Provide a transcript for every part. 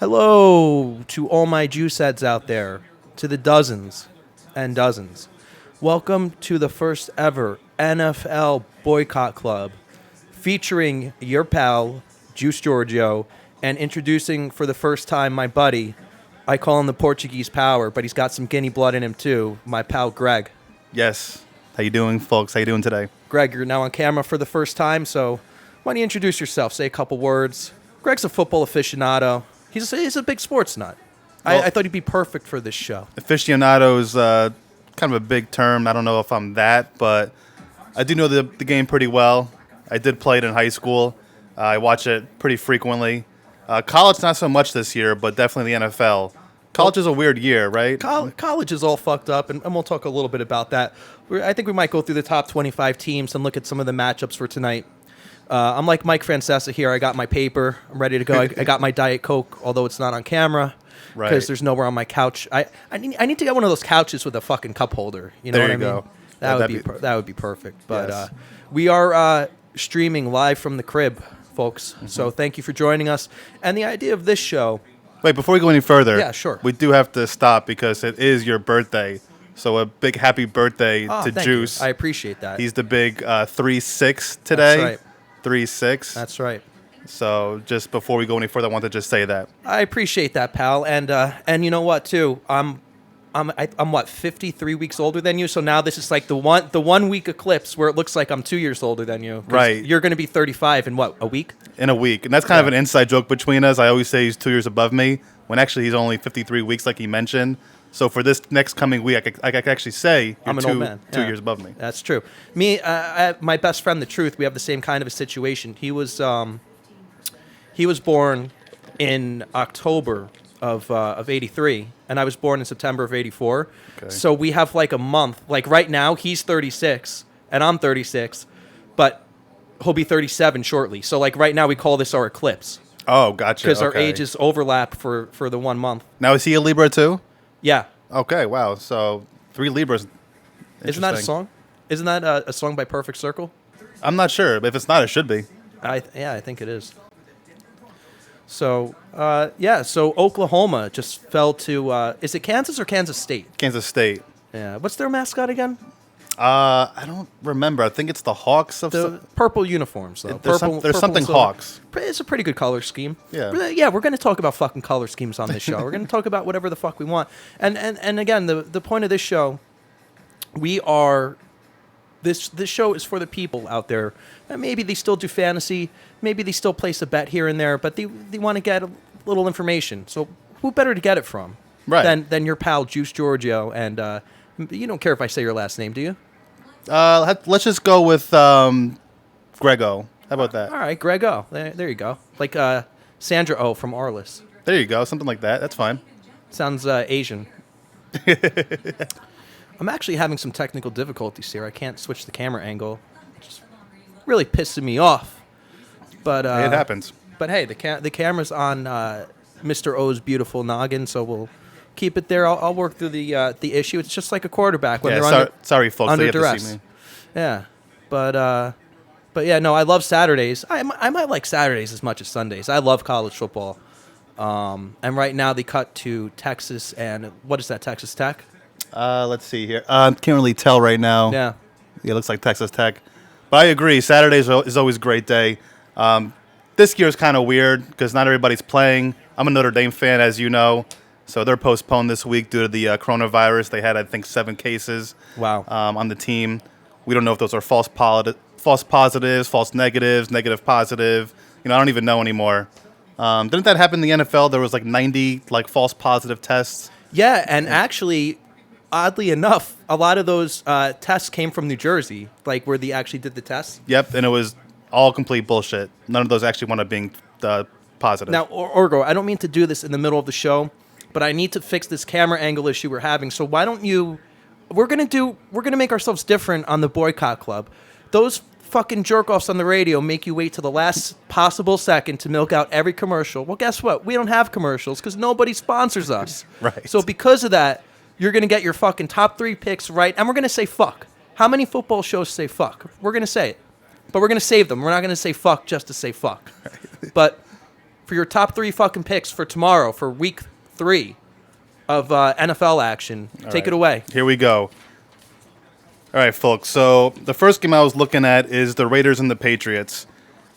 Hello to all my juice heads out there, to the dozens and dozens. Welcome to the first ever NFL Boycott Club, featuring your pal, Juice Giorgio, and introducing for the first time my buddy. I call him the Portuguese Power, but he's got some Guinea blood in him too, my pal Greg. Yes. How you doing, folks? How you doing today? Greg, you're now on camera for the first time, so why don't you introduce yourself, say a couple words. Greg's a football aficionado. He's a big sports nut. Well, I thought he'd be perfect for this show. Aficionado is kind of a big term. I don't know if I'm that, but I do know the game pretty well. I did play it in high school. I watch it pretty frequently. College, not so much this year, but definitely the NFL. College is a weird year, right? College is all fucked up, and we'll talk a little bit about that. I think we might go through the top 25 teams and look at some of the matchups for tonight. I'm like Mike Francesa here. I got my paper. I'm ready to go. I got my Diet Coke, although it's not on camera because there's nowhere on my couch. I need to get one of those couches with a fucking cup holder. You know there what you I mean? Go. That would be perfect. But Yes. We are streaming live from the crib, folks. Mm-hmm. So thank you for joining us. And the idea of this show. Wait, before we go any further, Yeah, sure. we do have to stop because it is your birthday. So a big happy birthday Oh, to thank Juice. you. I appreciate that. He's the big 3-6 today. That's right. 3-6. That's right. So just before we go any further, I want to just say that. I appreciate that, pal. And you know what, too? I'm what, 53 weeks older than you. So now this is like the 1 week eclipse where it looks like I'm 2 years older than you. 'Cause Right. You're going to be 35 in what, a week? In a week. And that's kind of an inside joke between us. I always say he's 2 years above me, when actually he's only 53 weeks like he mentioned. So for this next coming week, I can actually say you're I'm an old man. two Yeah. years above me. That's true. Me, my best friend, the Truth, we have the same kind of a situation. He was born in October of 83, and I was born in September of 84. Okay. So we have like a month. Like right now, he's 36, and I'm 36, but he'll be 37 shortly. So like right now, we call this our eclipse Oh, gotcha. because our Okay. ages overlap for the 1 month. Now, is he a Libra too? Yeah. Okay, wow. So 3 Libras. Isn't that a Interesting. song? Isn't that a song by Perfect Circle? I'm not sure, but if it's not, it should be. I think it is. So, so Oklahoma just fell to, is it Kansas or Kansas State? Kansas State. Yeah. What's their mascot again? I don't remember. I think it's the Hawks of The purple uniforms, though. There's Purple something and silver. Hawks. It's a pretty good color scheme. Yeah. Yeah, we're going to talk about fucking color schemes on this show. We're going to talk about whatever the fuck we want. And again, the point of this show, this show is for the people out there. And maybe they still do fantasy. Maybe they still place a bet here and there, but they want to get a little information. So who better to get it from than your pal Juice Giorgio? And you don't care if I say your last name, do you? Let's just go with Grego. How about that? All right, Greg O. There you go. Like Sandra O from Arliss. There you go. Something like that. That's fine. Sounds Asian. I'm actually having some technical difficulties here. I can't switch the camera angle. It's just really pissing me off. But It happens. But hey, the camera's on Mr. O's beautiful noggin, so we'll keep it there. I'll work through the issue. It's just like a quarterback when they're sorry, folks. under they have duress. to see me. Yeah, but yeah, no, I love Saturdays. I might like Saturdays as much as Sundays. I love college football. And right now they cut to Texas and what is that? Texas Tech? Let's see here. Can't really tell right now. Yeah. It looks like Texas Tech. But I agree. Saturdays is always a great day. This year is kind of weird because not everybody's playing. I'm a Notre Dame fan, as you know. So they're postponed this week due to the coronavirus. They had, I think, 7 cases on the team. We don't know if those are false positives, false negatives, negative positive. I don't even know anymore. Didn't that happen in the NFL? There was like 90 false positive tests. Yeah, and actually, oddly enough, a lot of those tests came from New Jersey, like where they actually did the tests. Yep, and it was all complete bullshit. None of those actually wound up being positive. Now, Orgo, I don't mean to do this in the middle of the show, but I need to fix this camera angle issue we're having. So why don't you? We're gonna make ourselves different on the Boycott Club. Those fucking jerk-offs on the radio make you wait till the last possible second to milk out every commercial. Well, guess what? We don't have commercials because nobody sponsors us. Right. So because of that, you're going to get your fucking top 3 picks right, and we're going to say fuck. How many football shows say fuck? We're going to say it. But we're going to save them. We're not going to say fuck just to say fuck. But for your top 3 fucking picks for tomorrow for week 3 of NFL action. Take it away. Here we go. All right, folks. So the first game I was looking at is the Raiders and the Patriots.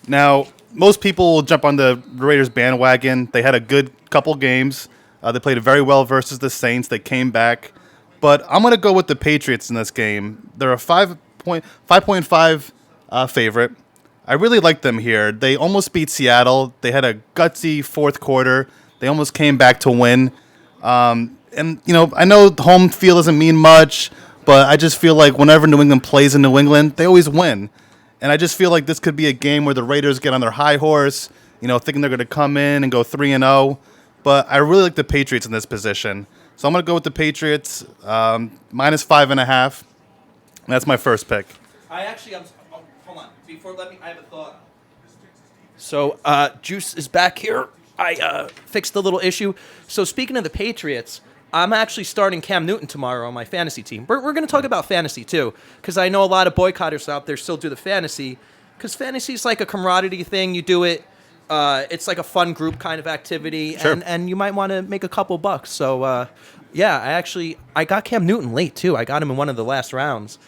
Now, most people will jump on the Raiders bandwagon. They had a good couple games. They played very well versus the Saints. They came back. But I'm going to go with the Patriots in this game. They're a 5.5 favorite. I really like them here. They almost beat Seattle. They had a gutsy fourth quarter. They almost came back to win. And, I know home field doesn't mean much, but I just feel like whenever New England plays in New England, they always win. And I just feel like this could be a game where the Raiders get on their high horse, thinking they're going to come in and go 3-0. But I really like the Patriots in this position. So I'm going to go with the Patriots, minus 5.5. And that's my first pick. Hold on. I have a thought. So, Juice is back here. I fixed the little issue. So, speaking of the Patriots, I'm actually starting Cam Newton tomorrow on my fantasy team. We're going to talk about fantasy, too, because I know a lot of boycotters out there still do the fantasy, because fantasy is like a camaraderie thing. You do it. It's like a fun group kind of activity, sure. and you might want to make a couple bucks. So, I got Cam Newton late, too. I got him in one of the last rounds.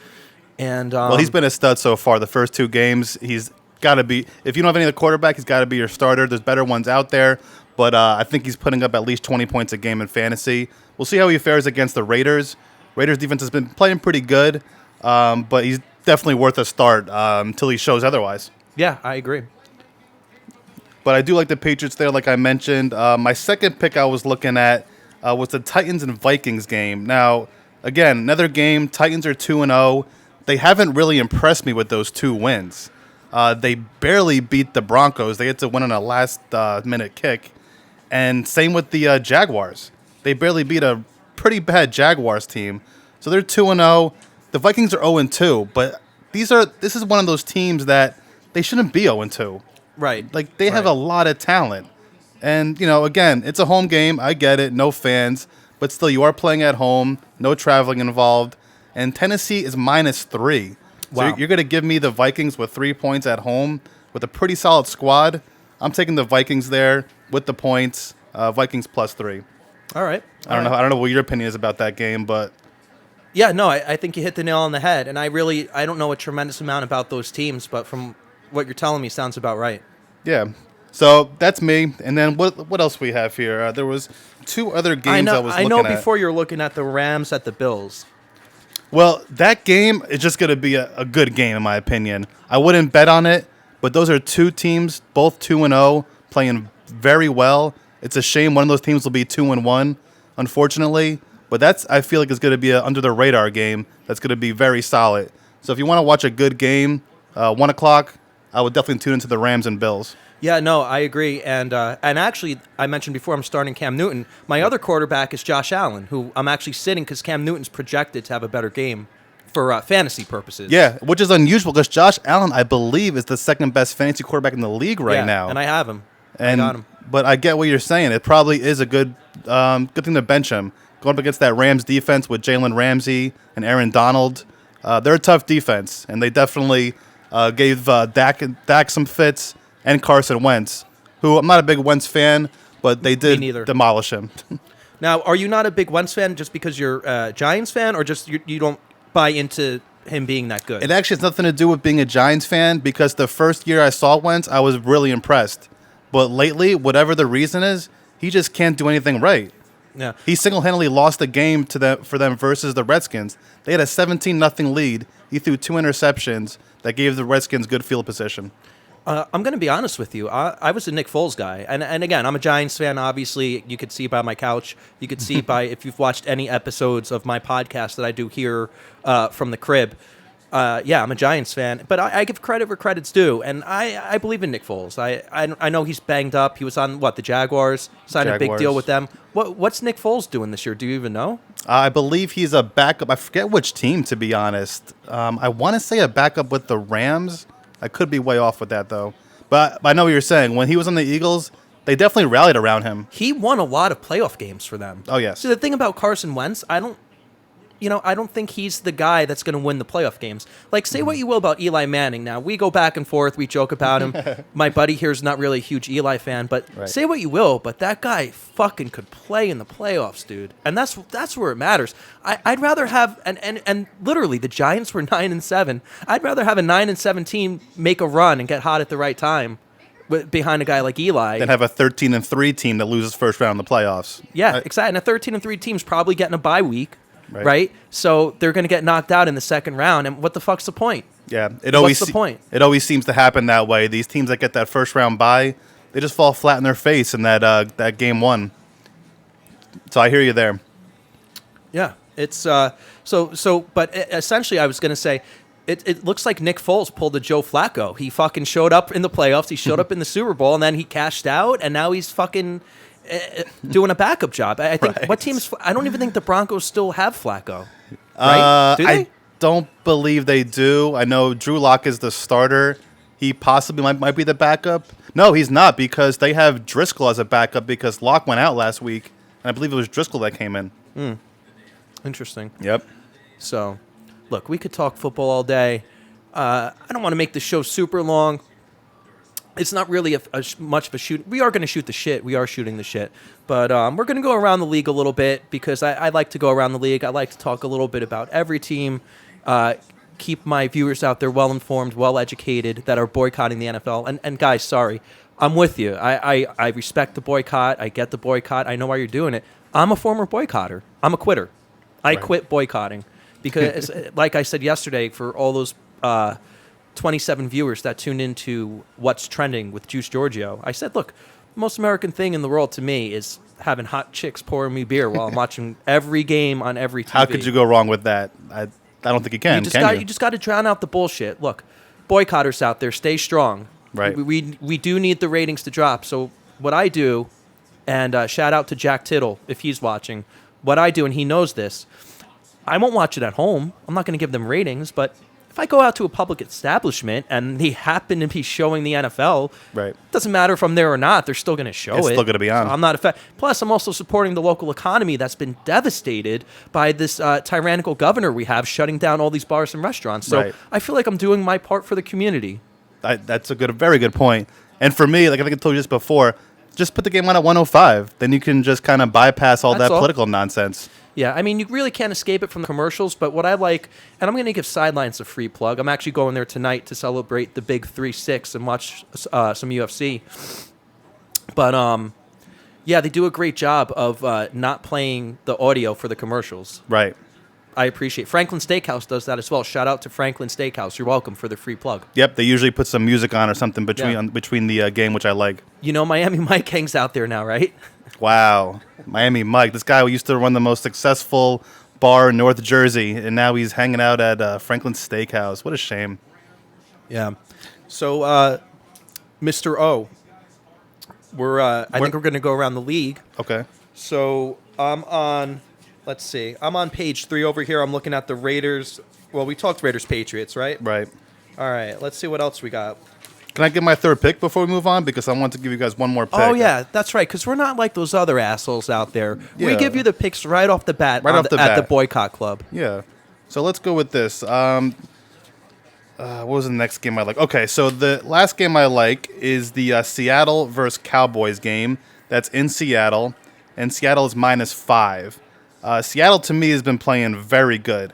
And well, he's been a stud so far. The first 2 games, he's got to be. If you don't have any of the quarterback, he's got to be your starter. There's better ones out there, but I think he's putting up at least 20 points a game in fantasy. We'll see how he fares against the Raiders. Raiders defense has been playing pretty good, but he's definitely worth a start until he shows otherwise. Yeah, I agree. But I do like the Patriots there, like I mentioned. My second pick I was looking at was the Titans and Vikings game. Now, again, another game. Titans are 2-0. They haven't really impressed me with those 2 wins. They barely beat the Broncos. They had to win on a last-minute kick. And same with the Jaguars. They barely beat a pretty bad Jaguars team. So they're 2-0. The Vikings are 0-2. But this is one of those teams that they shouldn't be 0-2. Right. Like, they have a lot of talent. And, again, it's a home game. I get it. No fans. But still, you are playing at home. No traveling involved. And Tennessee is -3. Wow. So you're going to give me the Vikings with 3 points at home with a pretty solid squad. I'm taking the Vikings there with the points. Vikings +3. All right. I don't know what your opinion is about that game, but yeah, no, I think you hit the nail on the head. And I don't know a tremendous amount about those teams, but from what you're telling me, sounds about right. yeah. So that's me. And then what else we have here? There was 2 other games I was looking at. I know before you're looking at the Rams at the Bills. Well, that game is just going to be a good game, in my opinion. I wouldn't bet on it, but those are 2 teams, both 2-0, playing very well. It's a shame one of those teams will be 2-1, unfortunately. But I feel like it's going to be an under-the-radar game that's going to be very solid. So if you want to watch a good game, 1 o'clock, I would definitely tune into the Rams and Bills. Yeah, no, I agree. And actually, I mentioned before I'm starting Cam Newton. My other quarterback is Josh Allen, who I'm actually sitting because Cam Newton's projected to have a better game for fantasy purposes. Yeah, which is unusual because Josh Allen, I believe, is the second best fantasy quarterback in the league right now. And I have him. I got him. But I get what you're saying. It probably is a good thing to bench him. Going up against that Rams defense with Jalen Ramsey and Aaron Donald, they're a tough defense, and they definitely gave Dak some fits. And Carson Wentz, who I'm not a big Wentz fan, but they did demolish him. Now, are you not a big Wentz fan just because you're a Giants fan, or just you don't buy into him being that good? It actually has nothing to do with being a Giants fan, because the first year I saw Wentz, I was really impressed. But lately, whatever the reason is, he just can't do anything right. Yeah. He single-handedly lost the game for them versus the Redskins. They had a 17-0 lead. He threw 2 interceptions that gave the Redskins good field position. I'm going to be honest with you. I was a Nick Foles guy. And again, I'm a Giants fan, obviously. You could see by my couch. You could see by if you've watched any episodes of my podcast that I do here from the crib. Yeah, I'm a Giants fan. But I give credit where credit's due. And I believe in Nick Foles. I know he's banged up. He was on, the Jaguars? Signed a big deal with them. What's Nick Foles doing this year? Do you even know? I believe he's a backup. I forget which team, to be honest. I want to say a backup with the Rams. I could be way off with that, though. But I know what you're saying. When he was on the Eagles, they definitely rallied around him. He won a lot of playoff games for them. Oh, yes. See, the thing about Carson Wentz, I don't think he's the guy that's going to win the playoff games. Like, say what you will about Eli Manning. Now, we go back and forth. We joke about him. My buddy here is not really a huge Eli fan, but say what you will, but that guy fucking could play in the playoffs, dude. And that's where it matters. I'd rather have, and literally, the Giants were 9-7. I'd rather have a 9-7 team make a run and get hot at the right time behind a guy like Eli. Then have a 13-3 team that loses first round in the playoffs. Yeah, exactly. And a 13-3 team's probably getting a bye week. Right? So they're going to get knocked out in the second round, and what the fuck's the point? Yeah, what's the point? It always seems to happen that way. These teams that get that first round bye, they just fall flat in their face in that game one. So I hear you there. Yeah, it's but essentially, I was going to say, it looks like Nick Foles pulled a Joe Flacco. He fucking showed up in the playoffs, he showed up in the Super Bowl, and then he cashed out, and now he's fucking doing a backup job. I think what teams? I don't even think the Broncos still have Flacco. Right? Do they? I don't believe they do. I know Drew Lock is the starter. He possibly might be the backup. No, he's not, because they have Driscoll as a backup because Lock went out last week, and I believe it was Driscoll that came in. Interesting. Yep. So, look, we could talk football all day. I don't want to make the show super long. It's not really much of a shoot. We are going to shoot the shit. We are shooting the shit. But we're going to go around the league a little bit because I like to go around the league. I like to talk a little bit about every team, keep my viewers out there well-informed, well-educated that are boycotting the NFL. And guys, sorry, I'm with you. I respect the boycott. I get the boycott. I know why you're doing it. I'm a former boycotter. I'm a quitter. I quit boycotting because, like I said yesterday, for all those 27 viewers that tuned into What's Trending with Juice Giorgio, I said, look, the most American thing in the world to me is having hot chicks pouring me beer while I'm watching every game on every TV. How could you go wrong with that? I don't think you can. You just got to drown out the bullshit. Look, boycotters out there, stay strong. Right. We do need the ratings to drop. So what I do, and shout out to Jack Tittle if he's watching, what I do, and he knows this, I won't watch it at home. I'm not going to give them ratings, but if I go out to a public establishment and they happen to be showing the NFL, right, doesn't matter if I'm there or not, they're still going to show it. It's still going to be on. So I'm not Plus, I'm also supporting the local economy that's been devastated by this tyrannical governor we have shutting down all these bars and restaurants. So I feel like I'm doing my part for the community. That's a very good point. And for me, like I think I told you just before, just put the game on at 105. Then you can just kind of bypass all that political nonsense. Yeah, I mean, you really can't escape it from the commercials, but what I like, and I'm going to give Sidelines a free plug. I'm actually going there tonight to celebrate the big 3-6 and watch some UFC. But, yeah, they do a great job of not playing the audio for the commercials. Right. I appreciate Franklin Steakhouse does that as well. Shout out to Franklin Steakhouse. You're welcome for the free plug. Yep, they usually put some music on or something between the game, which I like. You know, Miami Mike hangs out there now, right? Wow. Miami Mike. This guy used to run the most successful bar in North Jersey, and now he's hanging out at Franklin Steakhouse. What a shame. Yeah. So, Mr. O, I think we're going to go around the league. Okay. So, I'm on page 3 over here. I'm looking at the Raiders. Well, we talked Raiders-Patriots, right? Right. All right. Let's see what else we got. Can I get my third pick before we move on? Because I want to give you guys one more pick. Oh, yeah, that's right, because we're not like those other assholes out there. Yeah. We give you the picks right off the bat at the Boycott Club. Yeah. So let's go with this. What was the next game I like? Okay, so the last game I like is the Seattle versus Cowboys game. That's in Seattle, and Seattle is -5. Seattle, to me, has been playing very good.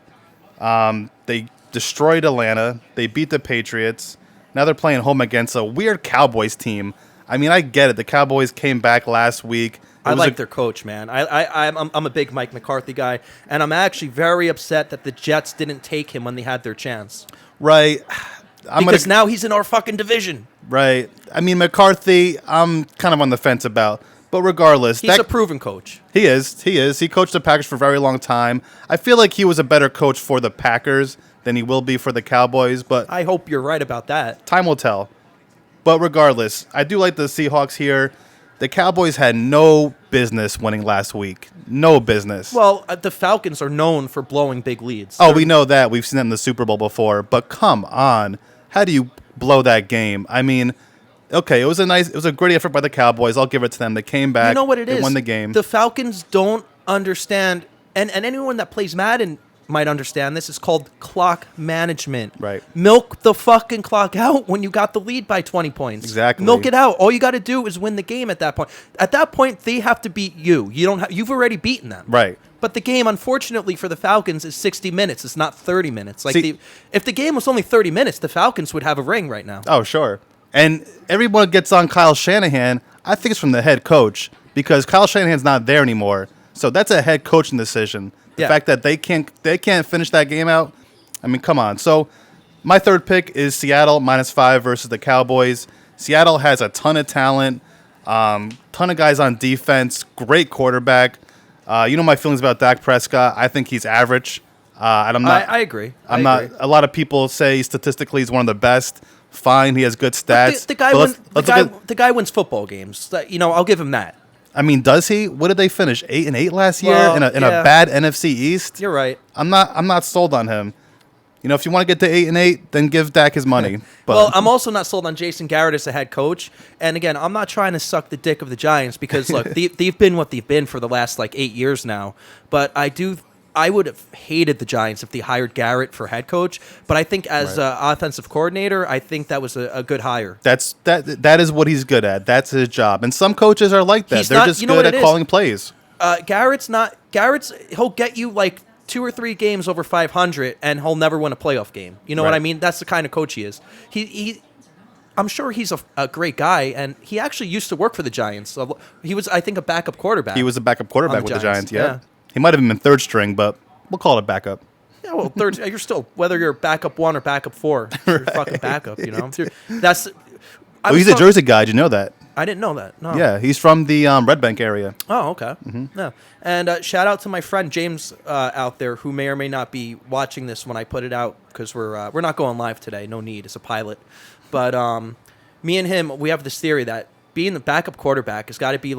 They destroyed Atlanta. They beat the Patriots. Now they're playing home against a weird Cowboys team. I mean, I get it. The Cowboys came back last week. I like their coach, man. I'm a big Mike McCarthy guy, and I'm actually very upset that the Jets didn't take him when they had their chance. Right. Because now he's in our fucking division. Right. I mean, McCarthy, I'm kind of on the fence about. But regardless, he's a proven coach. He is. He coached the Packers for a very long time. I feel like he was a better coach for the Packers than he will be for the Cowboys. But I hope you're right about that. Time will tell. But regardless, I do like the Seahawks here. The Cowboys had no business winning last week. No business. Well, the Falcons are known for blowing big leads. Oh, we know that. We've seen that in the Super Bowl before. But come on. How do you blow that game? I mean, okay, it was a great effort by the Cowboys. I'll give it to them. They came back. You know what it is? They won the game. The Falcons don't understand, and anyone that plays Madden might understand this. It's called clock management. Right. Milk the fucking clock out when you got the lead by 20 points. Exactly. Milk it out. All you got to do is win the game at that point. At that point, they have to beat you. You've already beaten them. Right. But the game, unfortunately, for the Falcons is 60 minutes. It's not 30 minutes. See, if the game was only 30 minutes, the Falcons would have a ring right now. Oh, sure. And everyone gets on Kyle Shanahan. I think it's from the head coach because Kyle Shanahan's not there anymore. So that's a head coaching decision. The fact that they can't finish that game out. I mean, come on. So my third pick is Seattle -5 versus the Cowboys. Seattle has a ton of talent, ton of guys on defense, great quarterback. You know my feelings about Dak Prescott. I think he's average. And I'm not. I agree. I'm not. A lot of people say statistically he's one of the best. Fine, he has good stats. The guy wins football games. I'll give him that. I mean, does he? What did they finish? 8-8 last year in a bad NFC East. You're right. I'm not sold on him. If you want to get to 8-8, then give Dak his money. But well, I'm also not sold on Jason Garrett as a head coach. And again, I'm not trying to suck the dick of the Giants because look, they've been what they've been for the last 8 years now. But I would have hated the Giants if they hired Garrett for head coach. But I think as offensive coordinator, I think that was a good hire. That is what he's good at. That's his job. And some coaches are like that. They're just good at calling plays. Garrett's he'll get you 2 or 3 games over 500, and he'll never win a playoff game. You know what I mean? That's the kind of coach he is. I'm sure he's a great guy, and he actually used to work for the Giants. He was, I think, a backup quarterback. He was a backup quarterback with the Giants, yeah. He might have been third string, but we'll call it backup. Yeah, well, third. You're still, whether you're backup 1 or backup 4, you're fucking backup. That's. He's a Jersey guy. Did you know that? I didn't know that. No. Yeah, he's from the Red Bank area. Oh, okay. Mm-hmm. Yeah. And shout out to my friend James out there, who may or may not be watching this when I put it out, because we're not going live today. No need. It's a pilot. But me and him, we have this theory that being the backup quarterback has got to be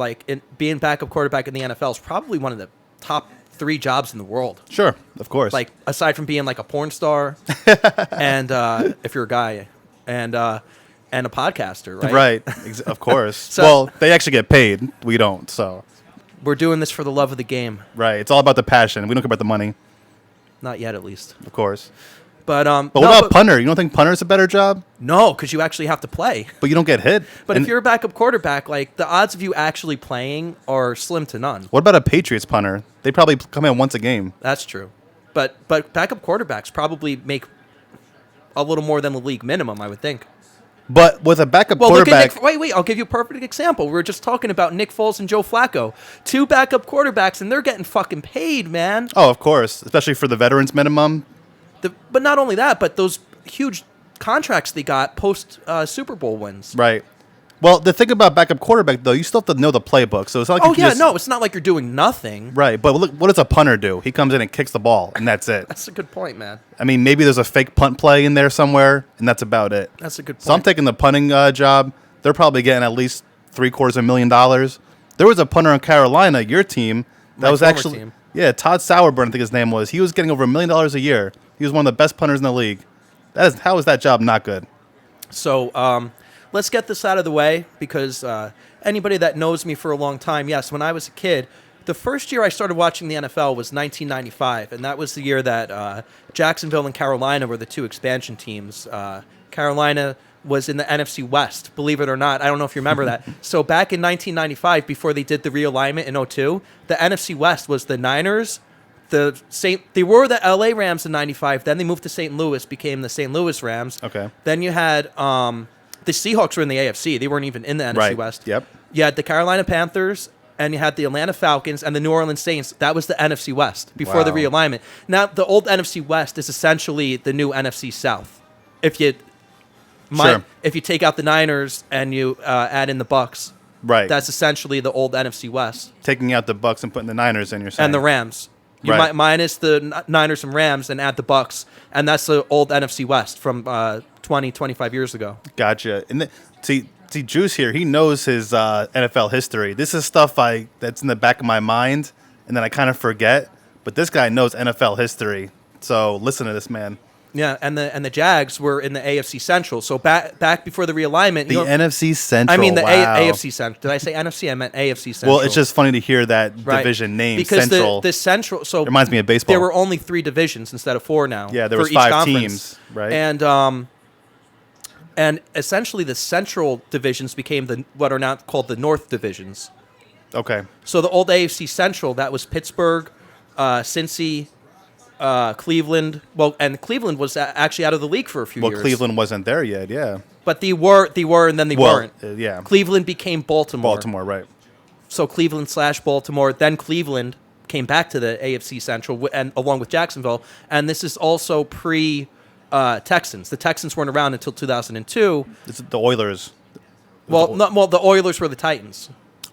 being backup quarterback in the NFL is probably one of the top 3 jobs in the world. Sure, of course. Aside from being a porn star, and if you're a guy, and a podcaster, right? Right, of course. Well, they actually get paid. We don't, so. We're doing this for the love of the game. Right, it's all about the passion. We don't care about the money. Not yet, at least. Of course. But what about punter? You don't think punter's a better job? No, because you actually have to play. But you don't get hit. But if you're a backup quarterback, the odds of you actually playing are slim to none. What about a Patriots punter? They probably come in once a game. That's true. But backup quarterbacks probably make a little more than the league minimum, I would think. But with a backup quarterback... Wait, I'll give you a perfect example. We were just talking about Nick Foles and Joe Flacco. 2 backup quarterbacks, and they're getting fucking paid, man. Oh, of course. Especially for the veterans minimum. But not only that, but those huge contracts they got post Super Bowl wins. Right. Well, the thing about backup quarterback, though, you still have to know the playbook. So it's not like it's not like you're doing nothing. Right. But look, what does a punter do? He comes in and kicks the ball, and that's it. That's a good point, man. I mean, maybe there's a fake punt play in there somewhere, and that's about it. That's a good point. So I'm taking the punting job. They're probably getting at least $750,000. There was a punter in Carolina, your team, that was actually... team. Yeah, Todd Sauerburn, I think his name was. He was getting over $1 million a year. He was one of the best punters in the league. How is that job not good? So let's get this out of the way, because anybody that knows me for a long time, yes, when I was a kid, the first year I started watching the NFL was 1995, and that was the year that Jacksonville and Carolina were the 2 expansion teams. Carolina was in the NFC West, believe it or not. I don't know if you remember that. So back in 1995, before they did the realignment in 2002, the NFC West was the Niners, they were the LA Rams in 95, then they moved to St. Louis, became the St. Louis Rams. Okay. Then you had the Seahawks were in the AFC. They weren't even in the NFC West. Yep. You had the Carolina Panthers, and you had the Atlanta Falcons and the New Orleans Saints. That was the NFC West before the realignment. Now, the old NFC West is essentially the new NFC South. If you take out the Niners and you add in the Bucks, right, that's essentially the old NFC West. Taking out the Bucks and putting the Niners in, you're saying. And the Rams. You minus the Niners and Rams and add the Bucks, and that's the old NFC West from 25 years ago. Gotcha. And see, Juice here, he knows his NFL history. This is stuff that's in the back of my mind, and then I kind of forget. But this guy knows NFL history. So listen to this man. Yeah, and the Jags were in the AFC Central. So back before the realignment, The NFC Central. I mean the wow. AFC Central. Did I say NFC? I meant AFC Central. Well, it's just funny to hear that Right. division name, because Central. the Central. So it reminds me of baseball. there were only 3 divisions instead of 4 now. Yeah, there for was each 5 conference. teams, right? And essentially the Central divisions became what are now called the North divisions. Okay. So the old AFC Central, that was Pittsburgh, Cincy, Cleveland. Well, and Cleveland was actually out of the league for a few years. Well, Cleveland wasn't there yet, yeah. But they were, and then they weren't. Yeah. Cleveland became Baltimore. Baltimore, right. So Cleveland/Baltimore. Then Cleveland came back to the AFC Central, and along with Jacksonville. And this is also pre-Texans. The Texans weren't around until 2002. It's the Oilers. Well, the Oilers were the Titans.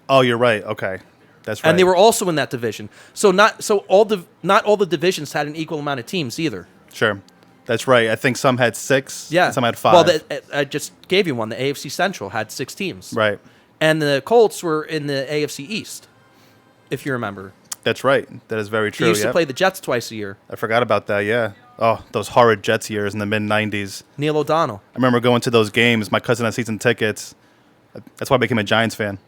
Oh, you're right. Okay. That's right. And they were also in that division. So not all the divisions had an equal amount of teams either. Sure. That's right. I think some had 6. Yeah. Some had 5. Well, I just gave you one. The AFC Central had 6 teams. Right. And the Colts were in the AFC East, if you remember. That's right. That is very true. They used yep. to play the Jets twice a year. I forgot about that, yeah. Oh, those horrid Jets years in the mid-'90s. Neil O'Donnell. I remember going to those games. My cousin had season tickets. That's why I became a Giants fan.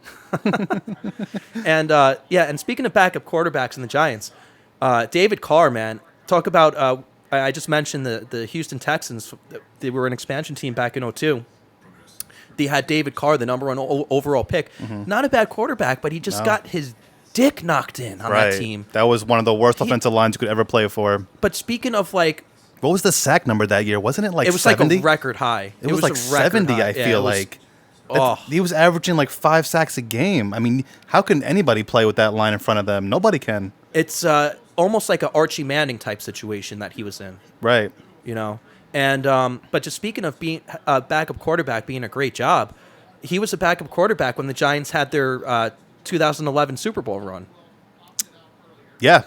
And, and speaking of backup quarterbacks in the Giants, David Carr, man, talk about, I just mentioned the Houston Texans. They were an expansion team back in 2002. They had David Carr, the number 1 overall pick. Mm-hmm. Not a bad quarterback, but he just got his dick knocked in on that team. That was one of the worst offensive lines you could ever play for. But speaking of, like... What was the sack number that year? Wasn't it like 70? It was 70? Like a record high. It was like 70, high. I feel like. He was averaging like 5 sacks a game. I mean, how can anybody play with that line in front of them? Nobody can. It's almost like an Archie Manning type situation that he was in. Right. You know? And but just speaking of being a backup quarterback being a great job, he was a backup quarterback when the Giants had their 2011 Super Bowl run. Yeah,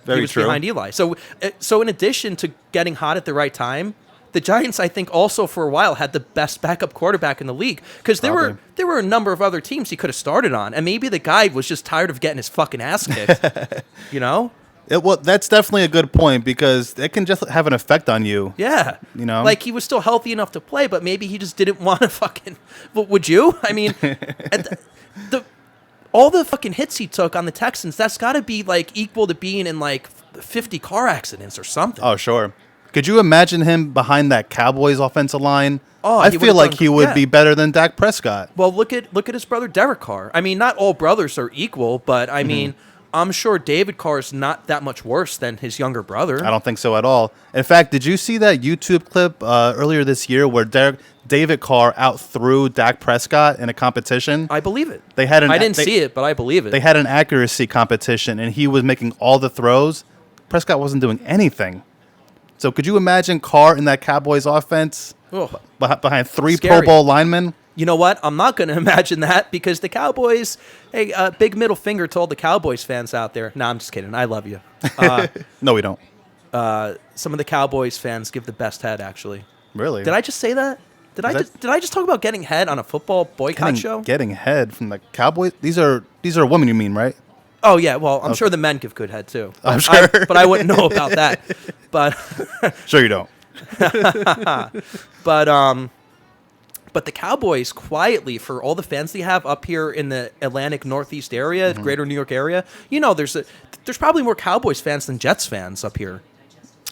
very true. He was behind Eli. So in addition to getting hot at the right time, the Giants, I think, also for a while had the best backup quarterback in the league because there were a number of other teams he could have started on, and maybe the guy was just tired of getting his fucking ass kicked. You know? Well, that's definitely a good point because it can just have an effect on you. Yeah. You know? Like, he was still healthy enough to play, but maybe he just didn't want to fucking... Would you? I mean, all the fucking hits he took on the Texans, that's got to be, like, equal to being in, like, 50 car accidents or something. Oh, sure. Could you imagine him behind that Cowboys offensive line? Oh, I feel like he would be better than Dak Prescott. Well, look at his brother Derek Carr. I mean, not all brothers are equal, but, I mean... I'm sure David Carr is not that much worse than his younger brother. I don't think so at all. In fact, did you see that YouTube clip earlier this year where David Carr outthrew Dak Prescott in a competition? I believe it. I didn't see it, but I believe it. They had an accuracy competition, and he was making all the throws. Prescott wasn't doing anything. So could you imagine Carr in that Cowboys offense behind 3 Scary. Pro Bowl linemen? You know what? I'm not going to imagine that because the Cowboys, hey, big middle finger to all the Cowboys fans out there. No, I'm just kidding. I love you. No, we don't. Some of the Cowboys fans give the best head, actually. Really? Did I just say that? Did I just talk about getting head on a football boycott show? Getting head from the Cowboys? These are women you mean, right? Oh, yeah. Well, I'm sure the men give good head, too. I'm sure. But I wouldn't know about that. But sure you don't. But the Cowboys, quietly, for all the fans they have up here in the Atlantic Northeast area, greater New York area, you know, there's probably more Cowboys fans than Jets fans up here.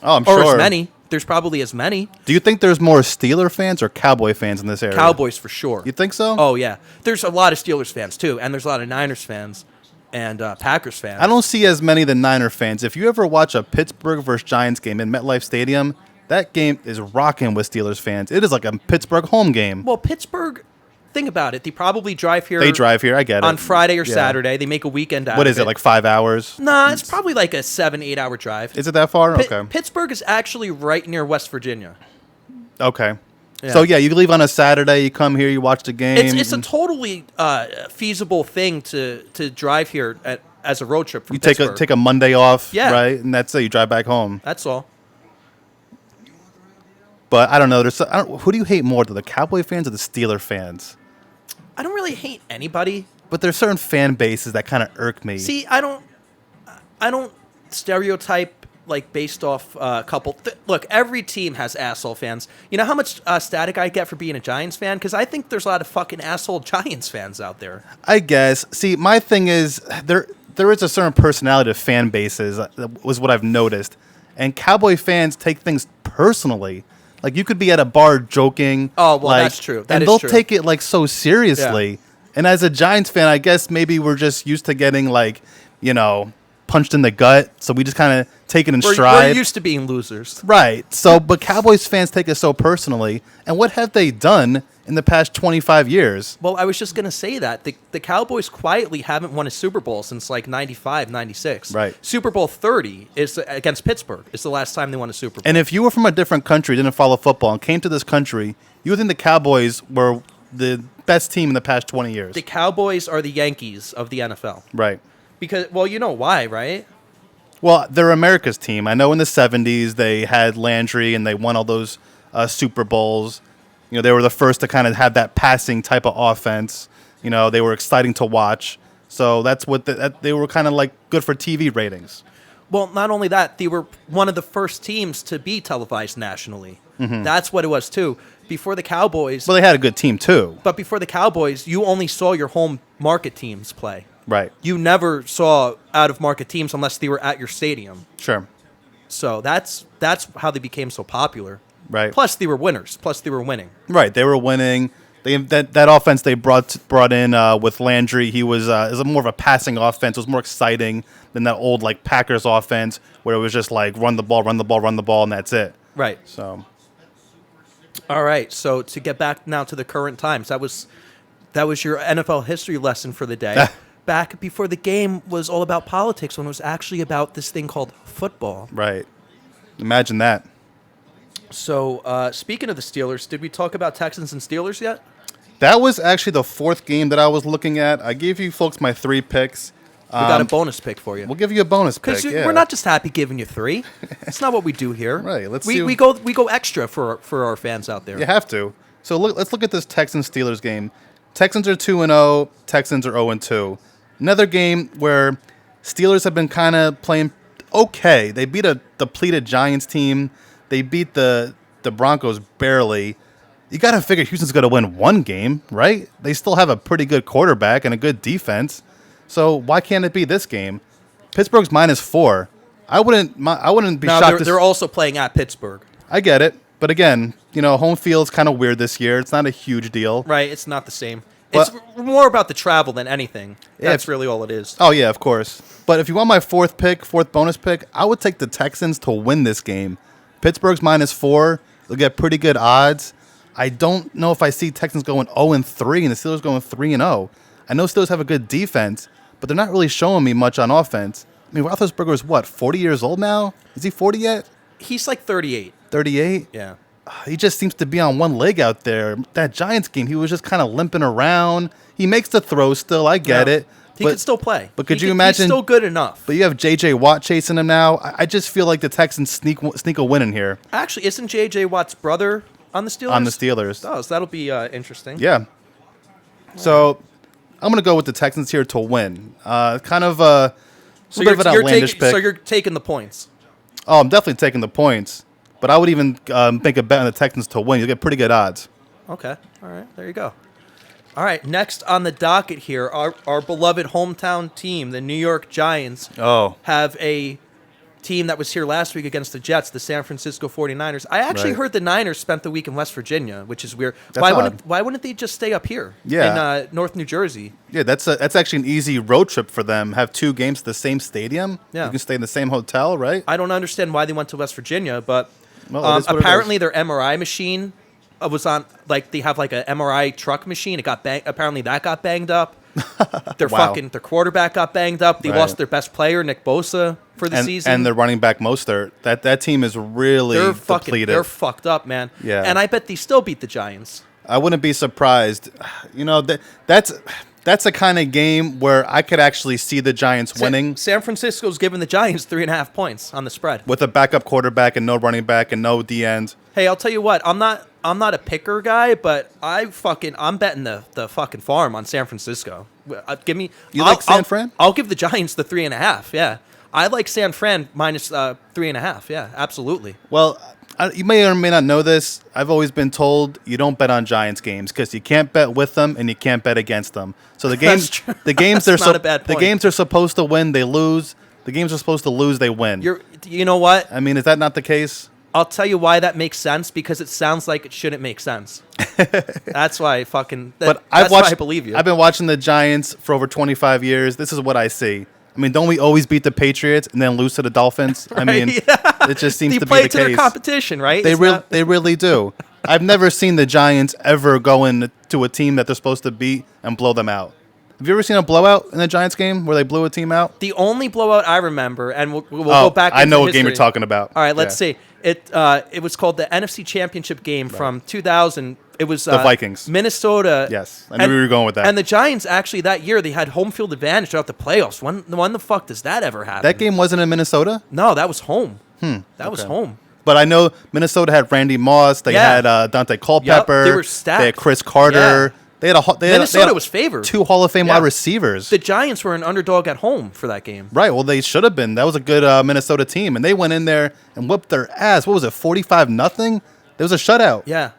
Oh, I'm sure. Or as many. There's probably as many. Do you think there's more Steeler fans or Cowboy fans in this area? Cowboys, for sure. You think so? Oh, yeah. There's a lot of Steelers fans, too, and there's a lot of Niners fans and Packers fans. I don't see as many than Niner fans. If you ever watch a Pittsburgh versus Giants game in MetLife Stadium, that game is rocking with Steelers fans. It is like a Pittsburgh home game. Well, Pittsburgh, think about it. They probably drive here. They drive here, I get it. On Friday or Saturday. They make a weekend out of it. What is it, like 5 hours? Nah, it's probably like a 7-8 hour drive. Is it that far? Okay. Pittsburgh is actually right near West Virginia. Okay. Yeah. So, yeah, you leave on a Saturday, you come here, you watch the game. It's a totally feasible thing to drive here as a road trip from you Pittsburgh. take a Monday off, Yeah. right? And that's it. You drive back home. That's all. But I don't know. Who do you hate more, the Cowboy fans or the Steeler fans? I don't really hate anybody. But there's certain fan bases that kind of irk me. See, I don't stereotype like based off a couple. Look, every team has asshole fans. You know how much static I get for being a Giants fan? Because I think there's a lot of fucking asshole Giants fans out there. I guess. See, my thing is there is a certain personality to fan bases. Was what I've noticed, and Cowboy fans take things personally. Like you could be at a bar joking. Oh well, like, that's true. And they'll take it like so seriously. Yeah. And as a Giants fan, I guess maybe we're just used to getting like, punched in the gut. So we just kind of take it in stride. We're used to being losers. Right. So, but Cowboys fans take it so personally. And what have they done in the past 25 years? Well, I was just going to say that. The Cowboys quietly haven't won a Super Bowl since like 95, 96. Right. Super Bowl 30 is against Pittsburgh. It's the last time they won a Super Bowl. And if you were from a different country, didn't follow football, and came to this country, you would think the Cowboys were the best team in the past 20 years. The Cowboys are the Yankees of the NFL. Right. Because, well, you know why, right? Well, they're America's team. I know in the 70s they had Landry and they won all those Super Bowls. They were the first to kind of have that passing type of offense. They were exciting to watch. So that's what they were kind of like good for TV ratings. Well, not only that, they were one of the first teams to be televised nationally. Mm-hmm. That's what it was, too. Before the Cowboys... Well, they had a good team, too. But before the Cowboys, you only saw your home market teams play. Right. You never saw out-of-market teams unless they were at your stadium. Sure. So that's how they became so popular. Right. Plus, they were winners. Plus, they were winning. Right. They were winning. That offense they brought in with Landry, he was more of a passing offense. It was more exciting than that old like Packers offense where it was just like run the ball, and that's it. Right. So. All right. So to get back now to the current times, that was your NFL history lesson for the day. Back before the game was all about politics, when it was actually about this thing called football. Right. Imagine that. So speaking of the Steelers, did we talk about Texans and Steelers yet? That was actually the fourth game that I was looking at. I gave you folks my 3 picks. We got a bonus pick for you. We'll give you a bonus pick. Because we're not just happy giving you 3. That's not what we do here. Right. We go extra for our fans out there. You have to. So let's look at this Texans-Steelers game. Texans are 2-0. Texans are 0-2. Another game where Steelers have been kind of playing okay. They beat a depleted Giants team. They beat the Broncos barely. You got to figure Houston's going to win one game, right? They still have a pretty good quarterback and a good defense. So why can't it be this game? Pittsburgh's -4. I wouldn't be shocked. They're also playing at Pittsburgh. I get it, but again, home field's kind of weird this year. It's not a huge deal. Right, it's not the same. It's more about the travel than anything. That's really all it is. Oh yeah, of course. But if you want my fourth bonus pick, I would take the Texans to win this game. Pittsburgh's -4. They'll get pretty good odds. I don't know if I see Texans going 0-3 and the Steelers going 3-0. I know Steelers have a good defense, but they're not really showing me much on offense. I mean, Roethlisberger is 40 years old now? Is he 40 yet? He's like 38. 38? Yeah. He just seems to be on one leg out there. That Giants game, he was just kind of limping around. He makes the throw still. I get it. He can still play. But could you imagine? He's still good enough. But you have J.J. Watt chasing him now. I just feel like the Texans sneak a win in here. Actually, isn't J.J. Watt's brother on the Steelers? On the Steelers. Oh, so that'll be interesting. Yeah. So I'm going to go with the Texans here to win. Kind of a bit of an outlandish pick. So you're taking the points. Oh, I'm definitely taking the points. But I would even make a bet on the Texans to win. You'll get pretty good odds. Okay. All right. There you go. All right. Next on the docket here, our beloved hometown team, the New York Giants, have a team that was here last week against the Jets, the San Francisco 49ers. I actually heard the Niners spent the week in West Virginia, which is weird. Why wouldn't they just stay up here in North New Jersey? Yeah, that's actually an easy road trip for them. Have 2 games at the same stadium. Yeah. You can stay in the same hotel, right? I don't understand why they went to West Virginia, but apparently their MRI machine was on, like, they have like an MRI truck machine. It got apparently that got banged up. Their quarterback got banged up. They lost their best player, Nick Bosa, for the season. And their running back Mostert. That team is really depleted. They're fucked up, man. Yeah. And I bet they still beat the Giants. I wouldn't be surprised. That's a kind of game where I could actually see the Giants winning. San Francisco's giving the Giants 3.5 points on the spread. With a backup quarterback and no running back and no D-end. Hey, I'll tell you what. I'm not a picker guy, but I'm betting the fucking farm on San Francisco. You like San Fran? I'll give the Giants the 3.5. Yeah, I like San Fran minus 3.5. Yeah, absolutely. Well, you may or may not know this. I've always been told you don't bet on Giants games because you can't bet with them and you can't bet against them. So the games, That's true. the games That's not a bad the point. games they're supposed to win, they lose. The games are supposed to lose, they win. You know what? I mean, is that not the case? I'll tell you why that makes sense, because it sounds like it shouldn't make sense. That's why I fucking. That's why I believe you. I've been watching the Giants for over 25 years. This is what I see. I mean, don't we always beat the Patriots and then lose to the Dolphins? Right, I mean, yeah. it just seems You to play be the to case. their competition, right? They really do. I've never seen the Giants ever go into a team that they're supposed to beat and blow them out. Have you ever seen a blowout in a Giants game where they blew a team out? The only blowout I remember, and we'll go back. I know into what game you're history. talking about. All right, let's see. It was called the NFC Championship game from 2000. It was The Vikings. Minnesota. Yes, I knew we were going with that. And the Giants actually that year they had home field advantage throughout the playoffs. When the fuck does that ever happen? That game wasn't in Minnesota? No, that was home. That was home. But I know Minnesota had Randy Moss. They had Dante Culpepper. They were stacked. They had Chris Carter. Yeah. Minnesota was favored. 2 Hall of Fame wide receivers. The Giants were an underdog at home for that game. Right. Well, they should have been. That was a good Minnesota team, and they went in there and whooped their ass. What was it? 45-0. There was a shutout. Yeah.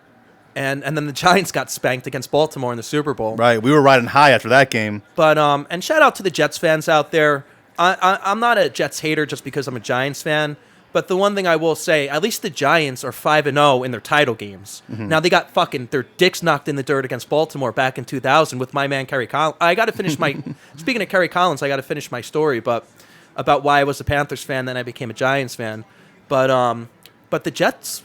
And then the Giants got spanked against Baltimore in the Super Bowl. Right. We were riding high after that game. But and shout out to the Jets fans out there. I'm not a Jets hater just because I'm a Giants fan. But the one thing I will say, at least the Giants are 5-0 in their title games. Mm-hmm. Now they got fucking their dicks knocked in the dirt against Baltimore back in 2000 with my man Kerry Collins. I got to finish my speaking of Kerry Collins, I got to finish my story, but about why I was a Panthers fan, then I became a Giants fan. But the Jets,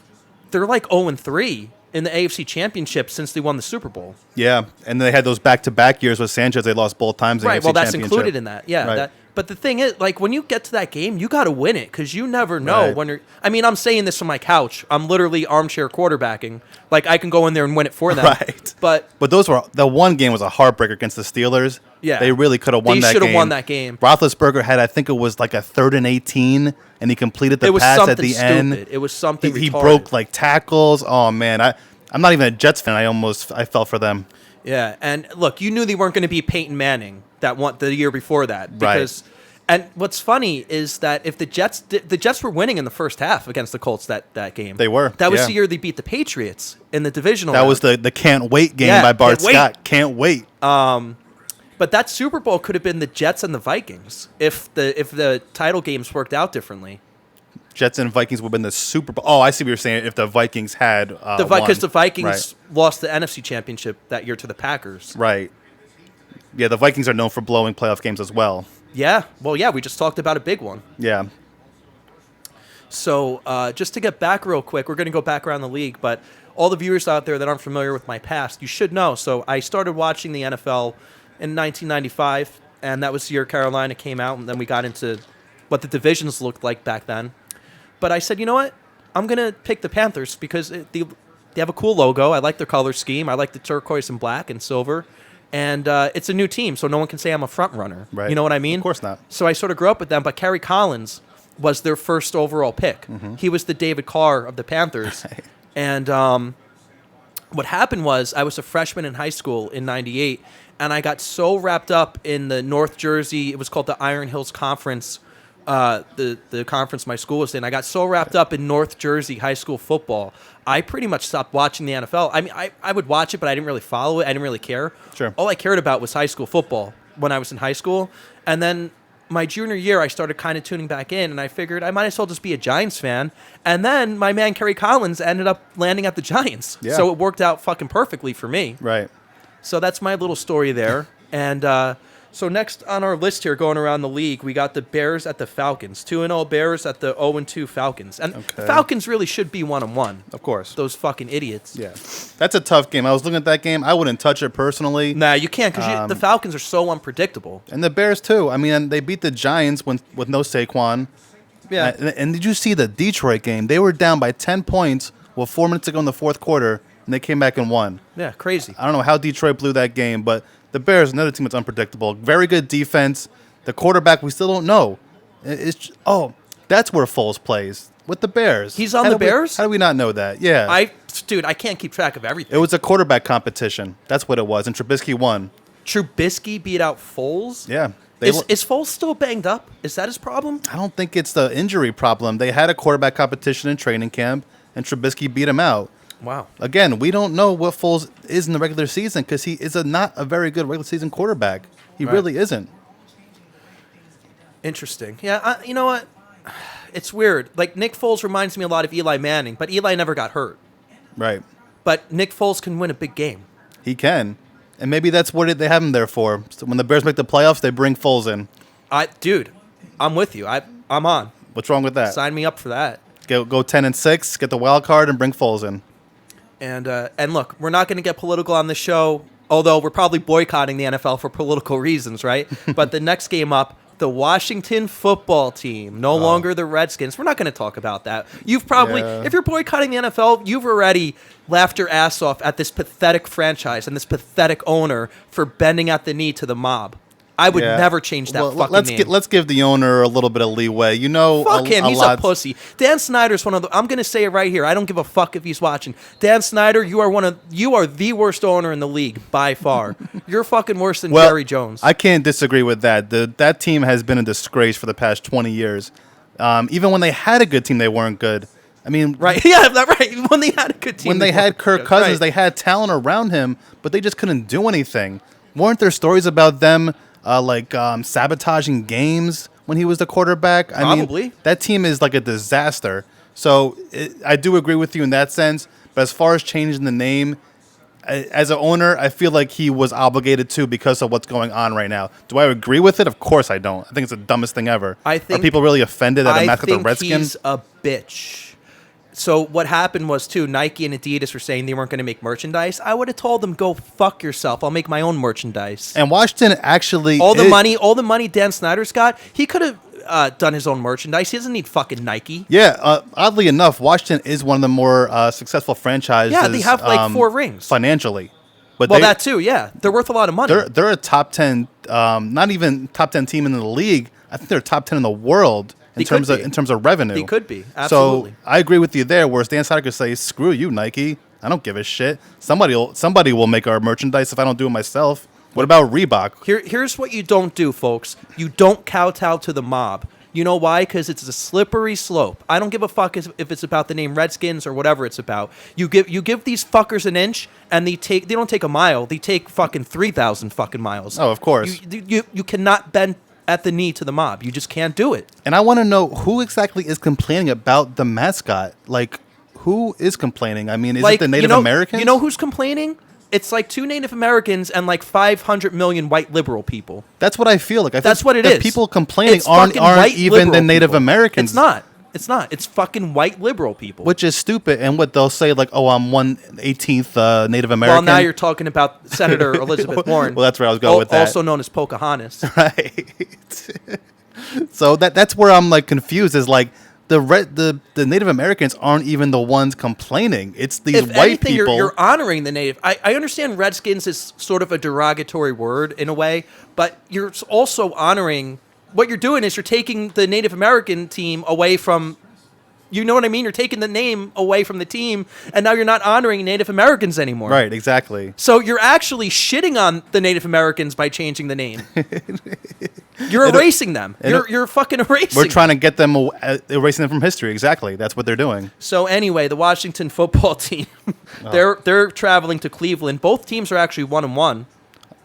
they're like 0-3 in the AFC Championship since they won the Super Bowl. Yeah, and they had those back-to-back years with Sanchez. They lost both times in the Right. AFC Well, that's Championship. included in that. Yeah. Right. But the thing is, like, when you get to that game, you got to win it because you never know Right. when you're. I mean, I'm saying this from my couch. I'm literally armchair quarterbacking. Like, I can go in there and win it for them. Right. But the one game was a heartbreaker against the Steelers. Yeah. They really could have won that game. They should have won that game. Roethlisberger had, I think it was like a 3rd and 18, and he completed the it was pass something at the stupid. end. It was something He retarded. broke like tackles. Oh man, I'm not even a Jets fan. I felt for them. Yeah, and look, you knew they weren't going to be Peyton Manning that won the year before that because. Right. And what's funny is that if the Jets were winning in the first half against the Colts that game. They were. That was yeah. the year they beat the Patriots in the divisional That round. was the can't wait game Yeah, by Bart can't wait. Scott. Can't wait. But that Super Bowl could have been the Jets and the Vikings if the title games worked out differently. Jets and Vikings would have been the Super Bowl. Oh, I see what you're saying. If the Vikings had Because the Vikings Right. lost the NFC Championship that year to the Packers. Right. Yeah, the Vikings are known for blowing playoff games as well. Yeah. Well, yeah, we just talked about a big one. Yeah. So just to get back real quick, we're going to go back around the league, but all the viewers out there that aren't familiar with my past, you should know. So I started watching the NFL in 1995, and that was the year Carolina came out, and then we got into what the divisions looked like back then. But I said, you know what? I'm going to pick the Panthers because they have a cool logo. I like their color scheme. I like the turquoise and black and silver. And it's a new team, so no one can say I'm a front runner. Right. You know what I mean? Of course not. So I sort of grew up with them, but Kerry Collins was their first overall pick. Mm-hmm. He was the David Carr of the Panthers. Right. And what happened was I was a freshman in high school in 98, and I got so wrapped up in the North Jersey, it was called the Iron Hills Conference, the conference my school was in. I got so wrapped up in North Jersey high school football, I pretty much stopped watching the NFL. I mean, I would watch it, but I didn't really follow it. I didn't really care. Sure. All I cared about was high school football when I was in high school. And then my junior year, I started kind of tuning back in, and I figured I might as well just be a Giants fan. And then my man Kerry Collins ended up landing at the Giants. Yeah. So it worked out fucking perfectly for me. Right. So that's my little story there. And so next on our list here, going around the league, we got the Bears at the Falcons. 2-0 Bears at the 0-2 Falcons. And the Falcons really should be 1-1. Of course. Those fucking idiots. Yeah. That's a tough game. I was looking at that game. I wouldn't touch it personally. Nah, you can't because the Falcons are so unpredictable. And the Bears, too. I mean, they beat the Giants with no Saquon. Yeah. And did you see the Detroit game? They were down by 10 points with 4 minutes to go in the fourth quarter, and they came back and won. Yeah, crazy. I don't know how Detroit blew that game, but the Bears, another team that's unpredictable. Very good defense. The quarterback, we still don't know. That's where Foles plays, with the Bears. He's on the Bears? How do we not know that? Yeah. Dude, I can't keep track of everything. It was a quarterback competition. That's what it was, and Trubisky won. Trubisky beat out Foles? Yeah. Is Foles still banged up? Is that his problem? I don't think it's the injury problem. They had a quarterback competition in training camp, and Trubisky beat him out. Wow. Again, we don't know what Foles is in the regular season because he is not a very good regular season quarterback. He really isn't. Interesting. Yeah, you know what? It's weird. Like, Nick Foles reminds me a lot of Eli Manning, but Eli never got hurt. Right. But Nick Foles can win a big game. He can. And maybe that's what they have him there for. So when the Bears make the playoffs, they bring Foles in. Dude, I'm with you. I'm on. What's wrong with that? Sign me up for that. Go 10-6, get the wild card, and bring Foles in. And look, we're not going to get political on the show, although we're probably boycotting the NFL for political reasons, right? But the next game up, the Washington football team, no longer the Redskins. We're not going to talk about that. You've probably, if you're boycotting the NFL, you've already laughed your ass off at this pathetic franchise and this pathetic owner for bending at the knee to the mob. I would never change that fucking name. Let's give the owner a little bit of leeway. You know, fuck him. He's a pussy. Dan Snyder's one of the. I'm gonna say it right here. I don't give a fuck if he's watching. Dan Snyder, you are the worst owner in the league by far. You're fucking worse than Jerry Jones. I can't disagree with that. That team has been a disgrace for the past 20 years. Even when they had a good team, they weren't good. I mean, right? Yeah, right. When they had a good team, when they had Kirk Cousins, they had talent around him, but they just couldn't do anything. Weren't there stories about them? Sabotaging games when he was the quarterback. Probably. I mean, that team is like a disaster. So I do agree with you in that sense. But as far as changing the name, as an owner, I feel like he was obligated to because of what's going on right now. Do I agree with it? Of course I don't. I think it's the dumbest thing ever. Are people really offended that a mascot the Redskins? He's a bitch. So what happened was, too, Nike and Adidas were saying they weren't going to make merchandise. I would have told them, go fuck yourself. I'll make my own merchandise. And Washington actually... All the money Dan Snyder's got, he could have done his own merchandise. He doesn't need fucking Nike. Yeah, oddly enough, Washington is one of the more successful franchises. Yeah, they have like 4 rings. Financially. But that too, yeah. They're worth a lot of money. They're a top 10, not even top 10 team in the league. I think they're top 10 in the world. In terms of revenue. They could be, absolutely. So I agree with you there, whereas Dan Snyder could say, screw you, Nike. I don't give a shit. Somebody will make our merchandise if I don't do it myself. What about Reebok? Here's what you don't do, folks. You don't kowtow to the mob. You know why? Because it's a slippery slope. I don't give a fuck if it's about the name Redskins or whatever it's about. You give these fuckers an inch, and they don't take a mile. They take fucking 3,000 fucking miles. Oh, of course. You cannot bend at the knee to the mob. You just can't do it. And I want to know who exactly is complaining about the mascot. Like, who is complaining? I mean, is it the Native Americans? You know who's complaining? It's like 2 Native Americans and like 500 million white liberal people. That's what I feel like. That's what it is. People complaining aren't even the Native Americans. It's not. It's not. It's fucking white liberal people. Which is stupid. And what they'll say, like, oh, I'm 1/18th Native American. Well, now you're talking about Senator Elizabeth Warren. Well, that's where I was going with that. Also known as Pocahontas. Right. So that's where I'm, like, confused is, like, the Native Americans aren't even the ones complaining. It's these white people. You're honoring the Native. I understand Redskins is sort of a derogatory word in a way, but you're also honoring... What you're doing is you're taking the Native American team away from, you know what I mean? You're taking the name away from the team, and now you're not honoring Native Americans anymore. Right, exactly. So you're actually shitting on the Native Americans by changing the name. You're erasing them. You're fucking erasing We're trying to get them, erasing them from history. Exactly. That's what they're doing. So anyway, the Washington football team, they're traveling to Cleveland. Both teams are actually 1-1.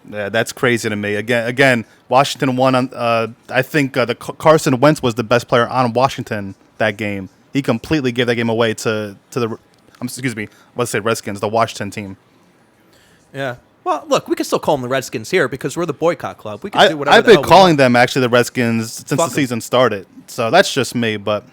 Yeah, that's crazy to me. Again, Washington won on. I think Carson Wentz was the best player on Washington that game. He completely gave that game away to the. Excuse me, let's say Redskins, the Washington team. Yeah. Well, look, we can still call them the Redskins here because we're the Boycott Club. We can do whatever. I've been calling them actually the Redskins since the season started. So that's just me, but.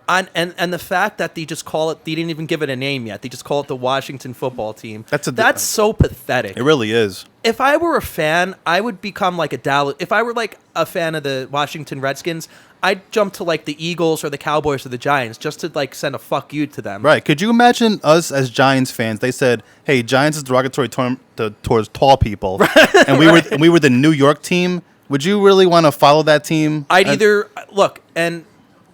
And the fact that they just call it, they didn't even give it a name yet. They just call it the Washington football team. That's so pathetic. It really is. If I were a fan, I would become like a Dallas. If I were like a fan of the Washington Redskins, I'd jump to like the Eagles or the Cowboys or the Giants just to like send a fuck you to them. Right. Could you imagine us as Giants fans? They said, "Hey, Giants is derogatory towards tall people," and we were the New York team. Would you really want to follow that team? I'd either look and.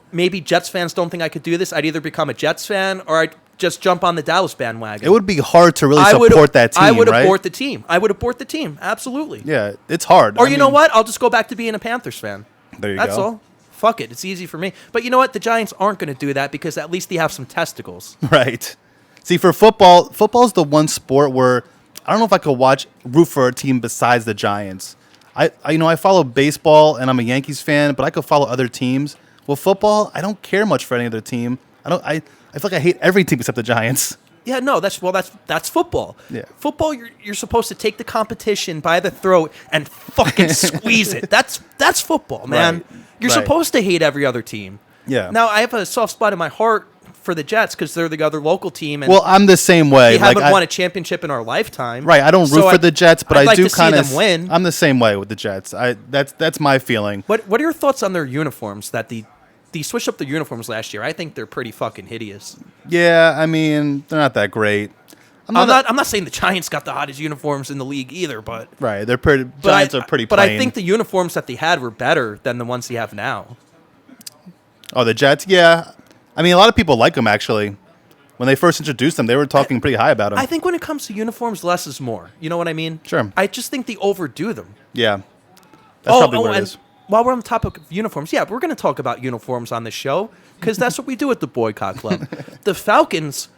Maybe Jets fans don't think I could do this. I'd either become a Jets fan or I'd just jump on the Dallas bandwagon. It would be hard to really support that team, I would right? abort the team. I would abort the team. Absolutely. Yeah, it's hard. Or you know what? I'll just go back to being a Panthers fan. There you That's go. all. Fuck it. It's easy for me. But you know what? The Giants aren't going to do that because at least they have some testicles. Right. See, for football's the one sport where I don't know if I could root for a team besides the Giants. I follow baseball and I'm a Yankees fan, but I could follow other teams. Well, football, I don't care much for any other team. I feel like I hate every team except the Giants. Yeah, no, that's football. Yeah. Football, you're supposed to take the competition by the throat and fucking squeeze it. That's football, man. Right. You're supposed to hate every other team. Yeah. Now, I have a soft spot in my heart for the Jets because they're the other local team. And Well, I'm the same way. we haven't won a championship in our lifetime. Right, I don't root for the Jets, but I'd I like do to see kind of them win. I'm the same way with the Jets. That's my feeling. What are your thoughts on their uniforms? That they switched up their uniforms last year. I think they're pretty fucking hideous. Yeah, I mean, they're not that great. I'm not saying the Giants got the hottest uniforms in the league either, but Right, they're pretty. Giants are pretty But plain. I think the uniforms that they had were better than the ones they have now. Oh, the Jets? Yeah. I mean, a lot of people like them, actually. When they first introduced them, they were talking pretty high about them. I think when it comes to uniforms, less is more. You know what I mean? Sure. I just think they overdo them. Yeah. That's probably what it and is. while we're on the topic of uniforms, yeah, we're going to talk about uniforms on this show because that's what we do at the Boycott Club. The Falcons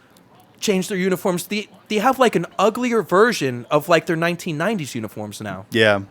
changed their uniforms. They have like an uglier version of like their 1990s uniforms now. Yeah.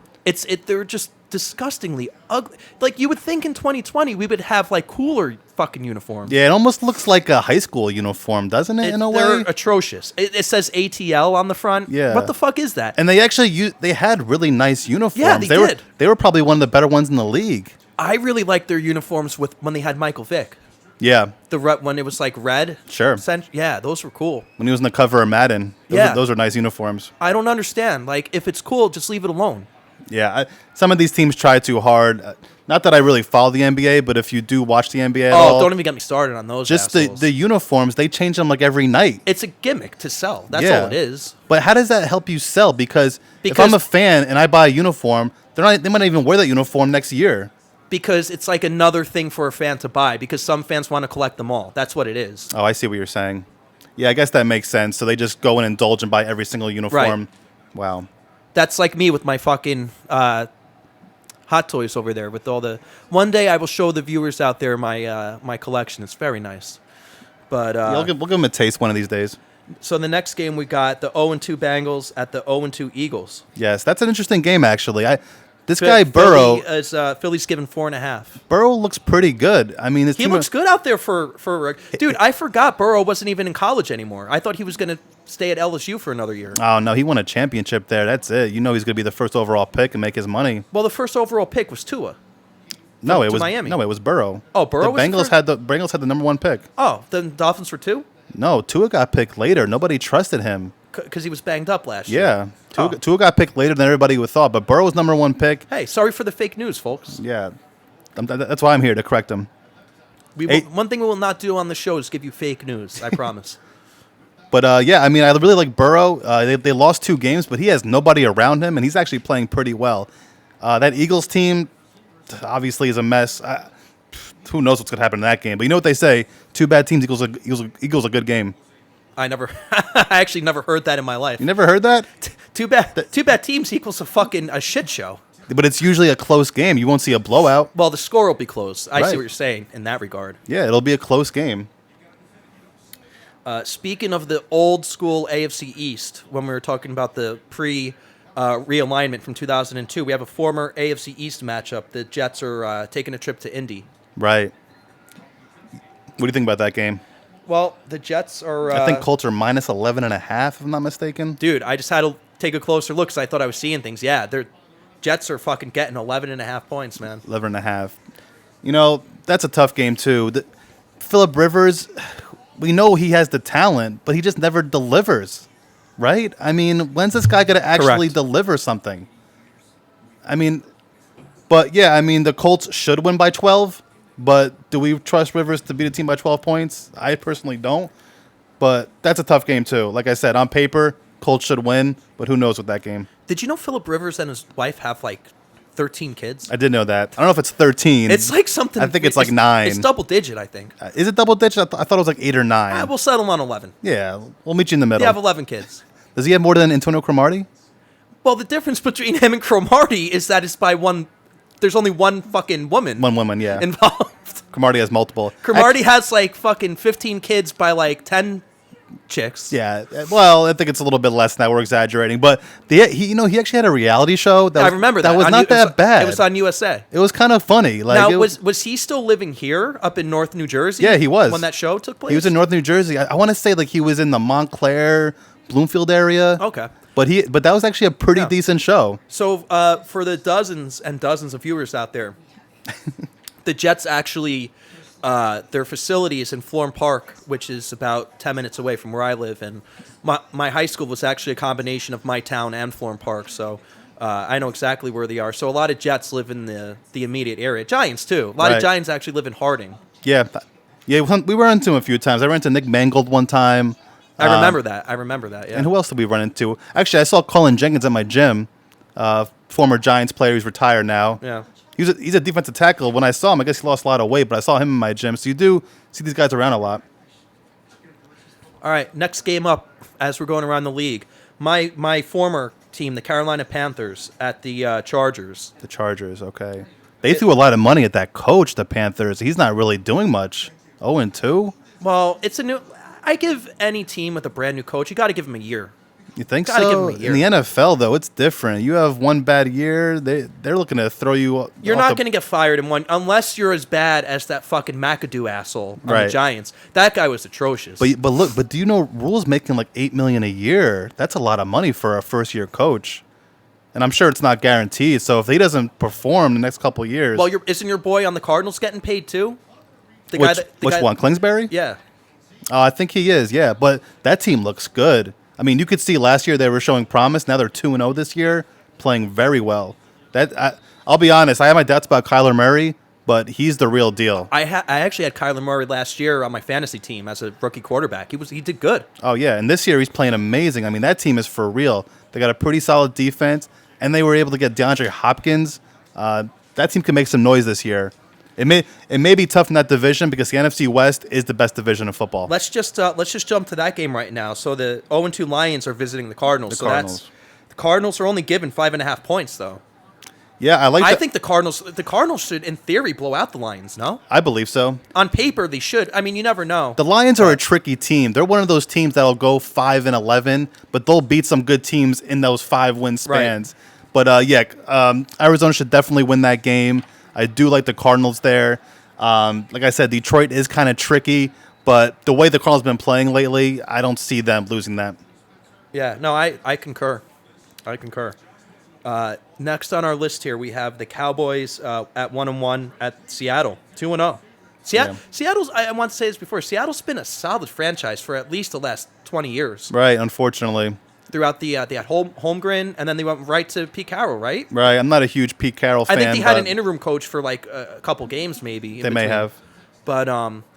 They're just disgustingly ugly. Like you would think in 2020 we would have like cooler fucking uniforms. Yeah, it almost looks like a high school uniform, doesn't it, in a They're way? atrocious. It says ATL on the front. Yeah. What the fuck is that? And they actually they had really nice uniforms. Yeah, they did. They were probably one of the better ones in the league. I really liked their uniforms when they had Michael Vick. Yeah. When it was like red. Sure. Yeah, those were cool. When he was in the cover of Madden. Those are nice uniforms. I don't understand. Like, if it's cool, just leave it alone. Yeah, some of these teams try too hard. Not that I really follow the NBA, but if you do watch the NBA at all, don't even get me started on those. just assholes. the uniforms, they change them like every night. It's a gimmick to sell. That's Yeah. all it is. But how does that help you sell? Because if I'm a fan and I buy a uniform, they might not even wear that uniform next year. Because it's like another thing for a fan to buy. Because some fans want to collect them all. That's what it is. Oh, I see what you're saying. Yeah, I guess that makes sense. So they just go and indulge and buy every single uniform. Right. Wow. That's like me with my fucking Hot Toys over there. With all the one day I will show the viewers out there my collection. It's very nice. But Yeah, we'll give them a taste one of these days. So the next game we got the 0-2 Bengals at the 0-2 Eagles. Yes, that's an interesting game actually. This guy Burrow Philly's given 4.5. Burrow looks pretty good. I mean, He looks good out there for dude. I forgot Burrow wasn't even in college anymore. I thought he was going to stay at LSU for another year. Oh no, he won a championship there. That's it. You know he's going to be the first overall pick and make his money. Well, the first overall pick was Tua. No, it was Miami. No, it was Burrow. Oh, Burrow The was Bengals first? had the number one pick. Oh, then Dolphins were 2? No, Tua got picked later. Nobody trusted him. Because he was banged up last year. Yeah, Oh. Tua got picked later than everybody would thought. But Burrow was number one pick. Hey, sorry for the fake news, folks. Yeah, that's why I'm here to correct him. One thing we will not do on the show is give you fake news. I promise. But yeah, I mean, I really like Burrow. They lost 2 games, but he has nobody around him, and he's actually playing pretty well. That Eagles team obviously is a mess. Who knows what's going to happen in that game? But you know what they say: 2 bad teams equals a good game. I actually never heard that in my life. You never heard that? Two bad teams equals a shit show. But it's usually a close game. You won't see a blowout. Well, the score will be close. I Right. see what you're saying in that regard. Yeah, it'll be a close game. Speaking of the old school AFC East, when we were talking about the realignment from 2002, we have a former AFC East matchup. The Jets are taking a trip to Indy. Right. What do you think about that game? Well, the Jets are... I think Colts are minus 11.5, if I'm not mistaken. Dude, I just had to take a closer look because I thought I was seeing things. Yeah, Jets are fucking getting 11.5 points, man. 11.5. You know, that's a tough game, too. Phillip Rivers, we know he has the talent, but he just never delivers, right? I mean, when's this guy going to actually Correct. deliver something? I mean, but yeah, I mean, the Colts should win by 12, but do we trust Rivers to beat a team by 12 points? I personally don't, but that's a tough game, too. Like I said, on paper, Colts should win, but who knows with that game. Did you know Phillip Rivers and his wife have like 13 kids. I did know that. I don't know if it's 13. It's like something. I think it's like 9. It's double digit, I think. Is it double digit? I thought it was like 8 or 9. We'll settle on 11. Yeah, we'll meet you in the middle. You have 11 kids. Does he have more than Antonio Cromartie? Well, the difference between him and Cromartie is that it's by one. There's only one fucking woman. One woman, yeah. Involved. Cromartie has multiple. Cromartie has like fucking 15 kids by like 10 chicks. Yeah, well, I think it's a little bit less than that. We're exaggerating, but he actually had a reality show. I remember that. That was not that bad. It was on USA. It was kind of funny. Like, now, was he still living here up in North New Jersey? Yeah, he was. When that show took place? He was in North New Jersey. I want to say like he was in the Montclair, Bloomfield area. Okay. But that was actually a pretty decent show. So for the dozens and dozens of viewers out there, the Jets actually, their facility is in Florham Park, which is about 10 minutes away from where I live. And my high school was actually a combination of my town and Florham Park. So I know exactly where they are. So a lot of Jets live in the immediate area. Giants, too. A lot of Giants actually live in Harding. Yeah. Yeah, we ran into him a few times. I ran into Nick Mangold one time. I remember that. Yeah. And who else did we run into? Actually, I saw Colin Jenkins at my gym, former Giants player who's retired now. Yeah. He's a defensive tackle. When I saw him, I guess he lost a lot of weight, but I saw him in my gym. So you do see these guys around a lot. All right, next game up as we're going around the league. My former team, the Carolina Panthers, at the Chargers. The Chargers, okay. They threw a lot of money at that coach, the Panthers. He's not really doing much. 0-2? Well, it's a new... I give any team with a brand new coach, you got to give them a year. You think Gotta so? give 'em a year. In the NFL, though, it's different. You have one bad year, they're looking to throw you. You're not going to get fired in one unless you're as bad as that fucking McAdoo asshole on the Giants. That guy was atrocious. But do you know Rule's making like $8 million a year? That's a lot of money for a first year coach, and I'm sure it's not guaranteed. So if he doesn't perform the next couple of years, well, isn't your boy on the Cardinals getting paid too? Which one, Kingsbury? Yeah. I think he is. Yeah, but that team looks good. I mean, you could see last year they were showing promise. Now they're 2-0 this year, playing very well. I'll be honest. I have my doubts about Kyler Murray, but he's the real deal. I actually had Kyler Murray last year on my fantasy team as a rookie quarterback. He did good. Oh yeah, and this year he's playing amazing. I mean, that team is for real. They got a pretty solid defense, and they were able to get DeAndre Hopkins. That team can make some noise this year. It may be tough in that division because the NFC West is the best division of football. Let's just jump to that game right now. So the 0-2 Lions are visiting the Cardinals. The Cardinals are only given 5.5 points though. Yeah, I think the Cardinals should, in theory, blow out the Lions. No, I believe so. On paper, they should. I mean, you never know. The Lions are a tricky team. They're one of those teams that'll go 5-11, but they'll beat some good teams in those 5-win spans. Right. But Arizona should definitely win that game. I do like the Cardinals there. Like I said, Detroit is kind of tricky, but the way the Cardinals have been playing lately, I don't see them losing that. Yeah, no, I concur. Next on our list here, we have the Cowboys at 1-1 at Seattle, 2-0. Seattle's, I want to say this before, Seattle's been a solid franchise for at least the last 20 years. Right, unfortunately. Throughout they had Holmgren, and then they went right to Pete Carroll, right? Right, I'm not a huge Pete Carroll fan. I think they had an interim coach for like a couple games, maybe. They may have. But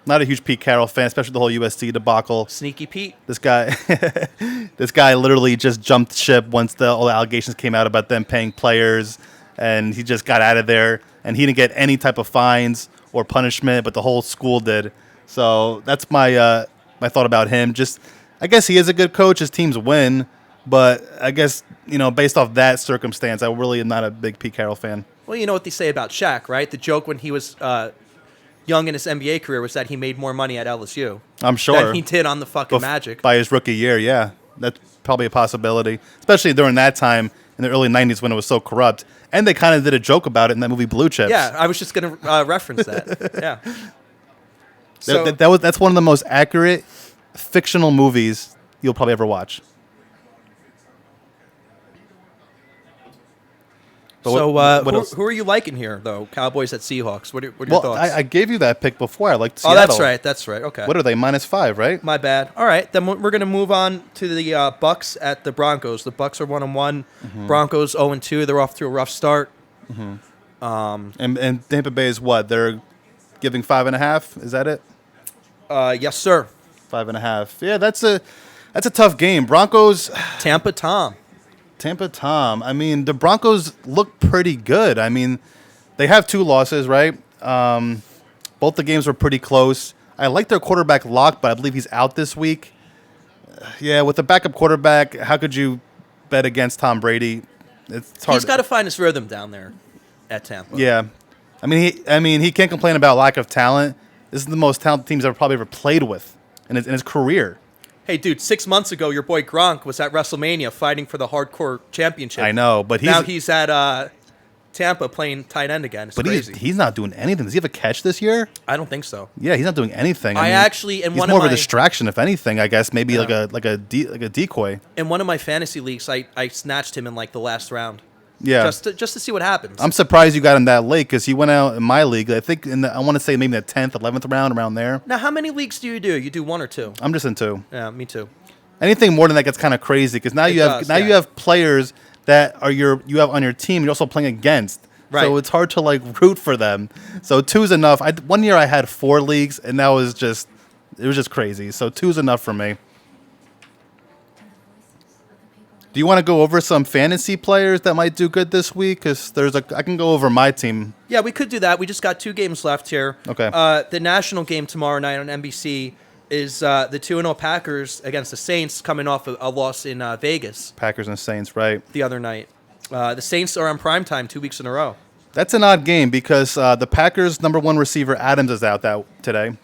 not a huge Pete Carroll fan, especially the whole USC debacle. Sneaky Pete. This guy literally just jumped ship once all the allegations came out about them paying players, and he just got out of there, and he didn't get any type of fines or punishment, but the whole school did. So that's my thought about him. Just, I guess he is a good coach. His teams win. But I guess, based off that circumstance, I really am not a big Pete Carroll fan. Well, you know what they say about Shaq, right? The joke when he was young in his NBA career was that he made more money at LSU. I'm sure. Than he did on the fucking Magic. By his rookie year, yeah. That's probably a possibility. Especially during that time in the early 90s when it was so corrupt. And they kind of did a joke about it in that movie Blue Chips. Yeah, I was just going to reference that. Yeah. So, that's one of the most accurate fictional movies you'll probably ever watch. But who are you liking here, though? Cowboys at Seahawks. What are your thoughts? I gave you that pick before. I liked Seattle. Oh, that's right. Okay. What are they, -5, right? My bad. All right, then we're going to move on to the Bucks at the Broncos. The Bucks are 1-1. Mm-hmm. Broncos 0-2. They're off to a rough start. Mm-hmm. And Tampa Bay is what? They're giving 5.5? Is that it? Yes, sir. 5.5. Yeah, that's a tough game. Broncos. Tampa Tom. Tampa Tom. I mean, the Broncos look pretty good. I mean, they have 2 losses, right? Both the games were pretty close. I like their quarterback Lock, but I believe he's out this week. Yeah, with a backup quarterback, how could you bet against Tom Brady? It's hard. He's got to find his rhythm down there at Tampa. Yeah, I mean, he can't complain about lack of talent. This is the most talented team he's probably ever played with in his career. Hey, dude, 6 months ago, your boy Gronk was at WrestleMania fighting for the hardcore championship. I know, but now he's at Tampa playing tight end again. It's crazy. He's not doing anything. Does he have a catch this year? I don't think so. Yeah, he's not doing anything. I actually, he's more of a distraction, if anything. I guess maybe like a decoy. In one of my fantasy leagues, I snatched him in like the last round. Yeah, just to see what happens. I'm surprised you got him that late because he went out in my league. I think I want to say maybe the 10th, 11th round, around there. Now, how many leagues do you do? You do 1 or 2? I'm just in 2. Yeah, me too. Anything more than that gets kind of crazy because now you have players that you have on your team. You're also playing against, right. So it's hard to like root for them. So 2's enough. One year I had 4 leagues, and that was just crazy. So 2's enough for me. Do you want to go over some fantasy players that might do good this week? Because I can go over my team. Yeah, we could do that. We just got 2 games left here. Okay. The national game tomorrow night on NBC is the 2-0 Packers against the Saints, coming off a loss in Vegas. Packers and Saints, right? The other night. The Saints are on primetime 2 weeks in a row. That's an odd game because the Packers' #1 receiver Adams is out today.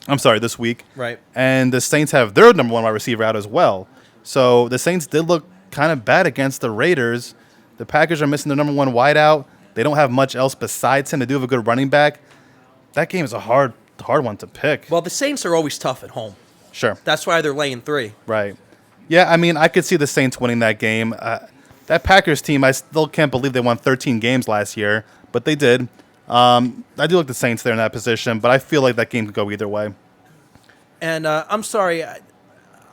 I'm sorry, this week. Right. And the Saints have their #1 wide receiver out as well. So the Saints did look kind of bad against the Raiders. The Packers are missing their #1 wideout. They don't have much else besides him. They do have a good running back. That game is a hard one to pick. Well, the Saints are always tough at home. Sure. That's why they're laying 3. Right. Yeah, I mean, I could see the Saints winning that game. That Packers team, I still can't believe they won 13 games last year, but they did. I do like the Saints there in that position, but I feel like that game could go either way. And I'm sorry, I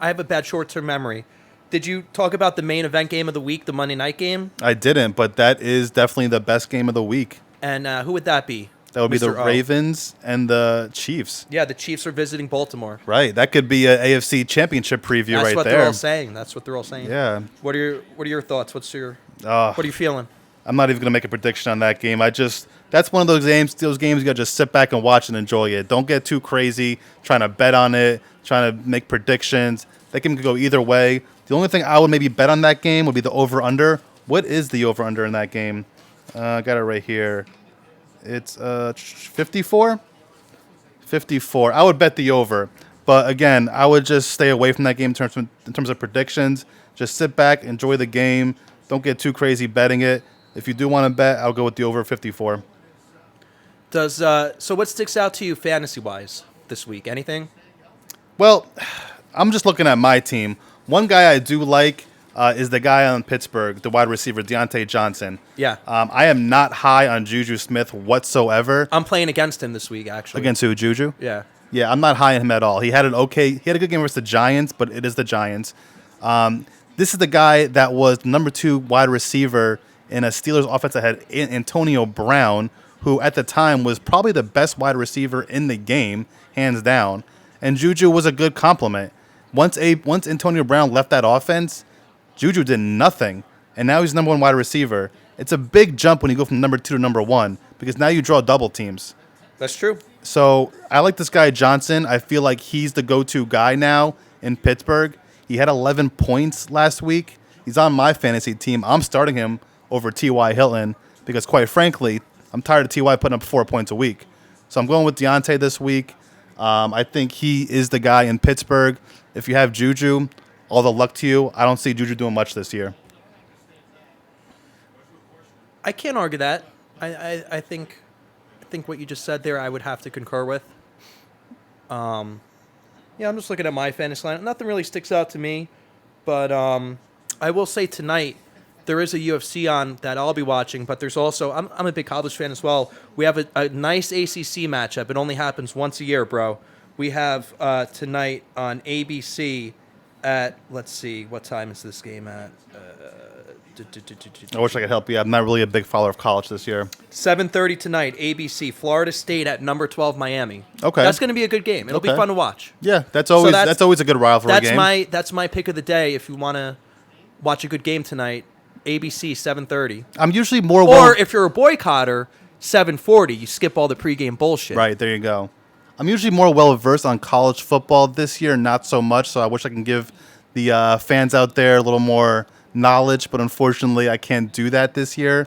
have a bad short-term memory. Did you talk about the main event game of the week, the Monday night game? I didn't, but that is definitely the best game of the week. And who would that be? That would be the Mr. O. Ravens and the Chiefs. Yeah, the Chiefs are visiting Baltimore. Right. That could be an AFC championship preview right there. That's what they're all saying. That's what they're all saying. Yeah. What are your thoughts? What are you feeling? I'm not even going to make a prediction on that game. That's one of those games you got to just sit back and watch and enjoy it. Don't get too crazy trying to bet on it, trying to make predictions. That game could go either way. The only thing I would maybe bet on that game would be the over-under. What is the over-under in that game? I got it right here. It's 54? 54. I would bet the over. But again, I would just stay away from that game in terms of predictions. Just sit back, enjoy the game. Don't get too crazy betting it. If you do want to bet, I'll go with the over 54. So what sticks out to you fantasy-wise this week? Anything? Well, I'm just looking at my team. One guy I do like is the guy on Pittsburgh, the wide receiver, Deontay Johnson. Yeah. I am not high on Juju Smith whatsoever. I'm playing against him this week, actually. Against who, Juju? Yeah. Yeah, I'm not high on him at all. He had a good game versus the Giants, but it is the Giants. This is the guy that was the #2 wide receiver in a Steelers offense that had Antonio Brown, who at the time was probably the best wide receiver in the game, hands down. And Juju was a good compliment. Once Antonio Brown left that offense, Juju did nothing, and now he's #1 wide receiver. It's a big jump when you go from #2 to #1 because now you draw double teams. That's true. So I like this guy Johnson. I feel like he's the go-to guy now in Pittsburgh. He had 11 points last week. He's on my fantasy team. I'm starting him over T.Y. Hilton because, quite frankly, I'm tired of T.Y. putting up 4 points a week. So I'm going with Deontay this week. I think he is the guy in Pittsburgh. If you have Juju, all the luck to you. I don't see Juju doing much this year. I can't argue that. I think what you just said there, I would have to concur with. Yeah, I'm just looking at my fantasy line. Nothing really sticks out to me, but I will say tonight there is a UFC on that I'll be watching. But there's also I'm a big college fan as well. We have a nice ACC matchup. It only happens once a year, bro. We have tonight on ABC at, let's see, what time is this game at? I wish I could help you. I'm not really a big follower of college this year. 7:30 tonight, ABC, Florida State at #12 Miami. Okay. That's going to be a good game. It'll be fun to watch. Yeah, that's always a good rivalry game. That's my pick of the day. If you want to watch a good game tonight, ABC 7:30. I'm usually more Or if you're a boycotter, 7:40. You skip all the pregame bullshit. Right, there you go. I'm usually more well-versed on college football this year, not so much, so I wish I can give the fans out there a little more knowledge, but unfortunately I can't do that this year.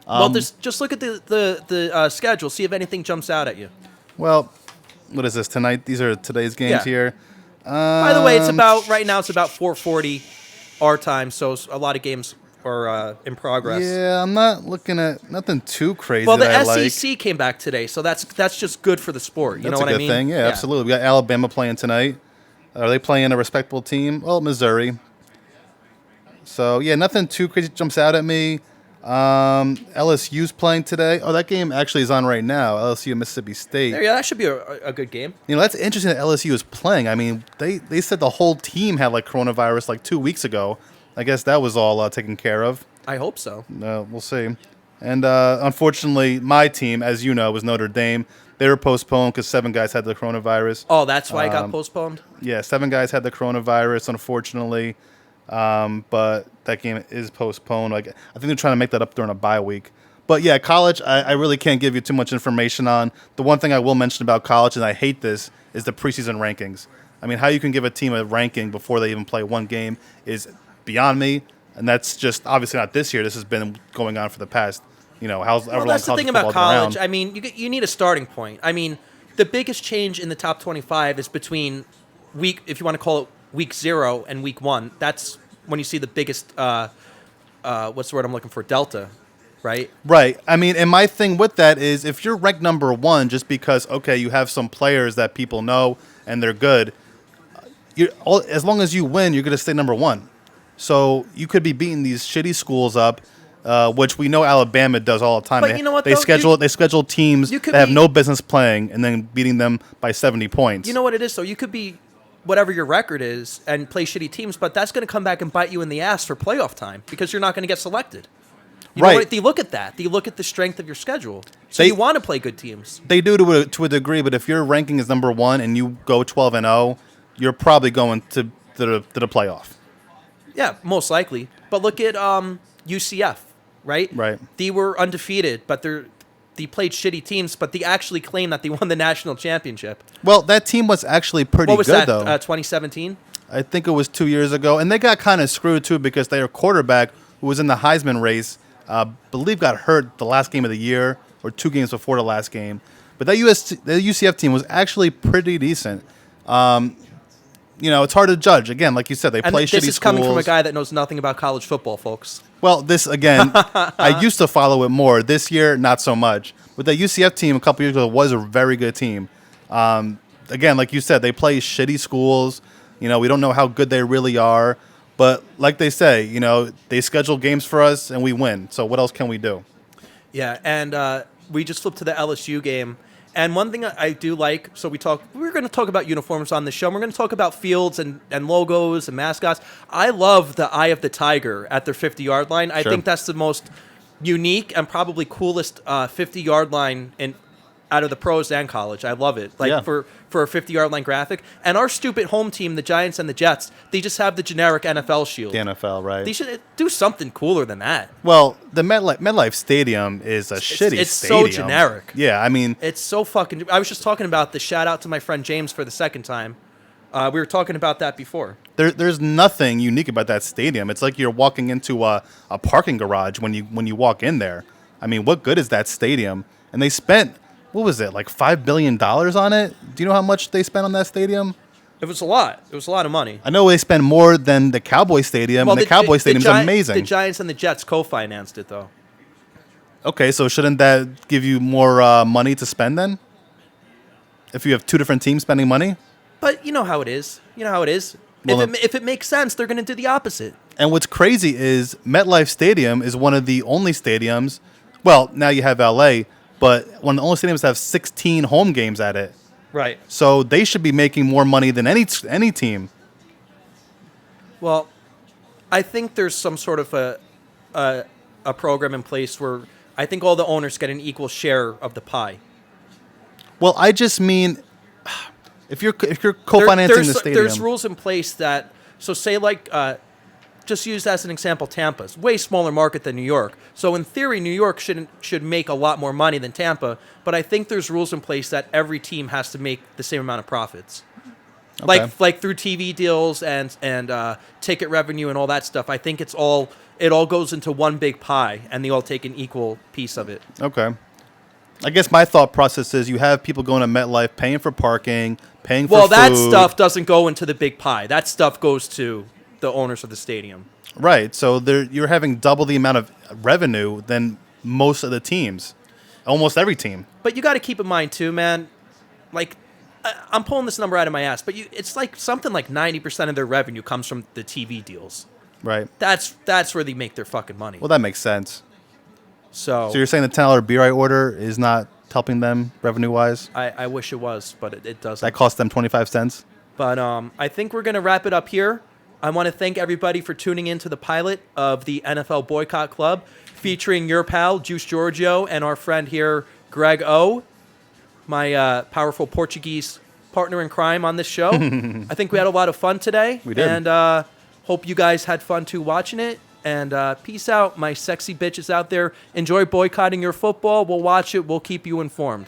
Well, just look at the schedule. See if anything jumps out at you. Well, what is this, tonight? These are today's games here. By the way, right now it's about 4:40 our time, so a lot of games are in progress. Yeah, I'm not looking at nothing too crazy. Well, the that I SEC came back today, so that's just good for the sport. You know what I mean? That's a good thing. Yeah, absolutely. We got Alabama playing tonight. Are they playing a respectable team? Well, Missouri. So, yeah, nothing too crazy jumps out at me. LSU's playing today. Oh, that game actually is on right now. LSU and Mississippi State. Yeah, that should be a good game. You know, that's interesting that LSU is playing. I mean, they said the whole team had like coronavirus like 2 weeks ago. I guess that was all taken care of. I hope so. We'll see. And unfortunately, my team, as you know, was Notre Dame. They were postponed because 7 guys had the coronavirus. Oh, that's why it got postponed? Yeah, 7 guys had the coronavirus, unfortunately. But that game is postponed. Like, I think they're trying to make that up during a bye week. But yeah, college, I really can't give you too much information on. The one thing I will mention about college, and I hate this, is the preseason rankings. I mean, how you can give a team a ranking before they even play one game is beyond me. And that's just obviously not this year. This has been going on for the past, how's well, that's the thing about college. I mean, you need a starting point. I mean, the biggest change in the top 25 is between if you want to call it week 0 and week 1. That's when you see the biggest, what's the word I'm looking for, delta, right? Right. I mean, and my thing with that is if you're ranked number 1 just because, okay, you have some players that people know and they're good, as long as you win, you're going to stay number 1. So you could be beating these shitty schools up, which we know Alabama does all the time. But you know what, they though? They schedule teams that have no business playing and then beating them by 70 points. You know what it is, though? You could be whatever your record is and play shitty teams, but that's going to come back and bite you in the ass for playoff time because you're not going to get selected. You know what? They look at that. They look at the strength of your schedule. So you want to play good teams. They do to a degree, but if your ranking is number 1 and you go 12-0, you're probably going to the playoff. Yeah, most likely. But look at UCF, right? Right. They were undefeated, but they played shitty teams, but they actually claimed that they won the national championship. Well, that team was actually pretty good, though. 2017? I think it was 2 years ago. And they got kind of screwed, too, because their quarterback, who was in the Heisman race, believe got hurt the last game of the year or 2 games before the last game. But the UCF team was actually pretty decent. It's hard to judge. Again, like you said, they play shitty schools. This is coming from a guy that knows nothing about college football, folks. Well, this, again, I used to follow it more. This year, not so much. But the UCF team a couple years ago was a very good team. Again, like you said, they play shitty schools. We don't know how good they really are. But like they say, they schedule games for us and we win. So what else can we do? Yeah, and we just flipped to the LSU game. And one thing I do like, we're going to talk about uniforms on the show. We're going to talk about fields and logos and mascots. I love the Eye of the Tiger at their 50-yard line. I think that's the most unique and probably coolest 50-yard line out of the pros and college. I love it. For a 50-yard line graphic. And our stupid home team, the Giants and the Jets, they just have the generic NFL shield. The NFL, right. They should do something cooler than that. Well, the MetLife Stadium is a shitty stadium. It's so generic. Yeah, I mean... It's so fucking... I was just talking about the shout-out to my friend James for the second time. We were talking about that before. There's nothing unique about that stadium. It's like you're walking into a parking garage when you walk in there. I mean, what good is that stadium? And they spent... What was it, like $5 billion on it? Do you know how much they spent on that stadium? It was a lot. It was a lot of money. I know they spend more than the Cowboy Stadium, and the Cowboy Stadium is amazing. The Giants and the Jets co-financed it, though. Okay, so shouldn't that give you more money to spend then? If you have 2 different teams spending money? But you know how it is. Well, if it makes sense, they're going to do the opposite. And what's crazy is MetLife Stadium is one of the only stadiums. Well, now you have LA. But one of the only stadiums that have 16 home games at it. Right. So they should be making more money than any team. Well, I think there's some sort of a program in place where I think all the owners get an equal share of the pie. Well, I just mean, if you're co-financing the stadium. There's rules in place that, so say like, just use as an example, Tampa's way smaller market than New York. So in theory, New York should make a lot more money than Tampa. But I think there's rules in place that every team has to make the same amount of profits. Okay. Like through TV deals and ticket revenue and all that stuff. I think it all goes into one big pie, and they all take an equal piece of it. Okay. I guess my thought process is you have people going to MetLife, paying for parking, paying for Well, food. that stuff doesn't go into the big pie. That stuff goes to the owners of the stadium. Right. So you're having double the amount of revenue than most of the teams, almost every team. But you got to keep in mind too, man. Like, I'm pulling this number out of my ass, but it's like something like 90% of their revenue comes from the TV deals. Right. That's where they make their fucking money. Well, that makes sense. So you're saying the $10 beer I order is not helping them revenue-wise? I wish it was, but it doesn't. That cost them 25 cents? But I think we're going to wrap it up here. I want to thank everybody for tuning in to the pilot of the NFL Boycott Club, featuring your pal, Juice Giorgio, and our friend here, Greg O., my powerful Portuguese partner in crime on this show. I think we had a lot of fun today. We did. And hope you guys had fun, too, watching it. And peace out, my sexy bitches out there. Enjoy boycotting your football. We'll watch it. We'll keep you informed.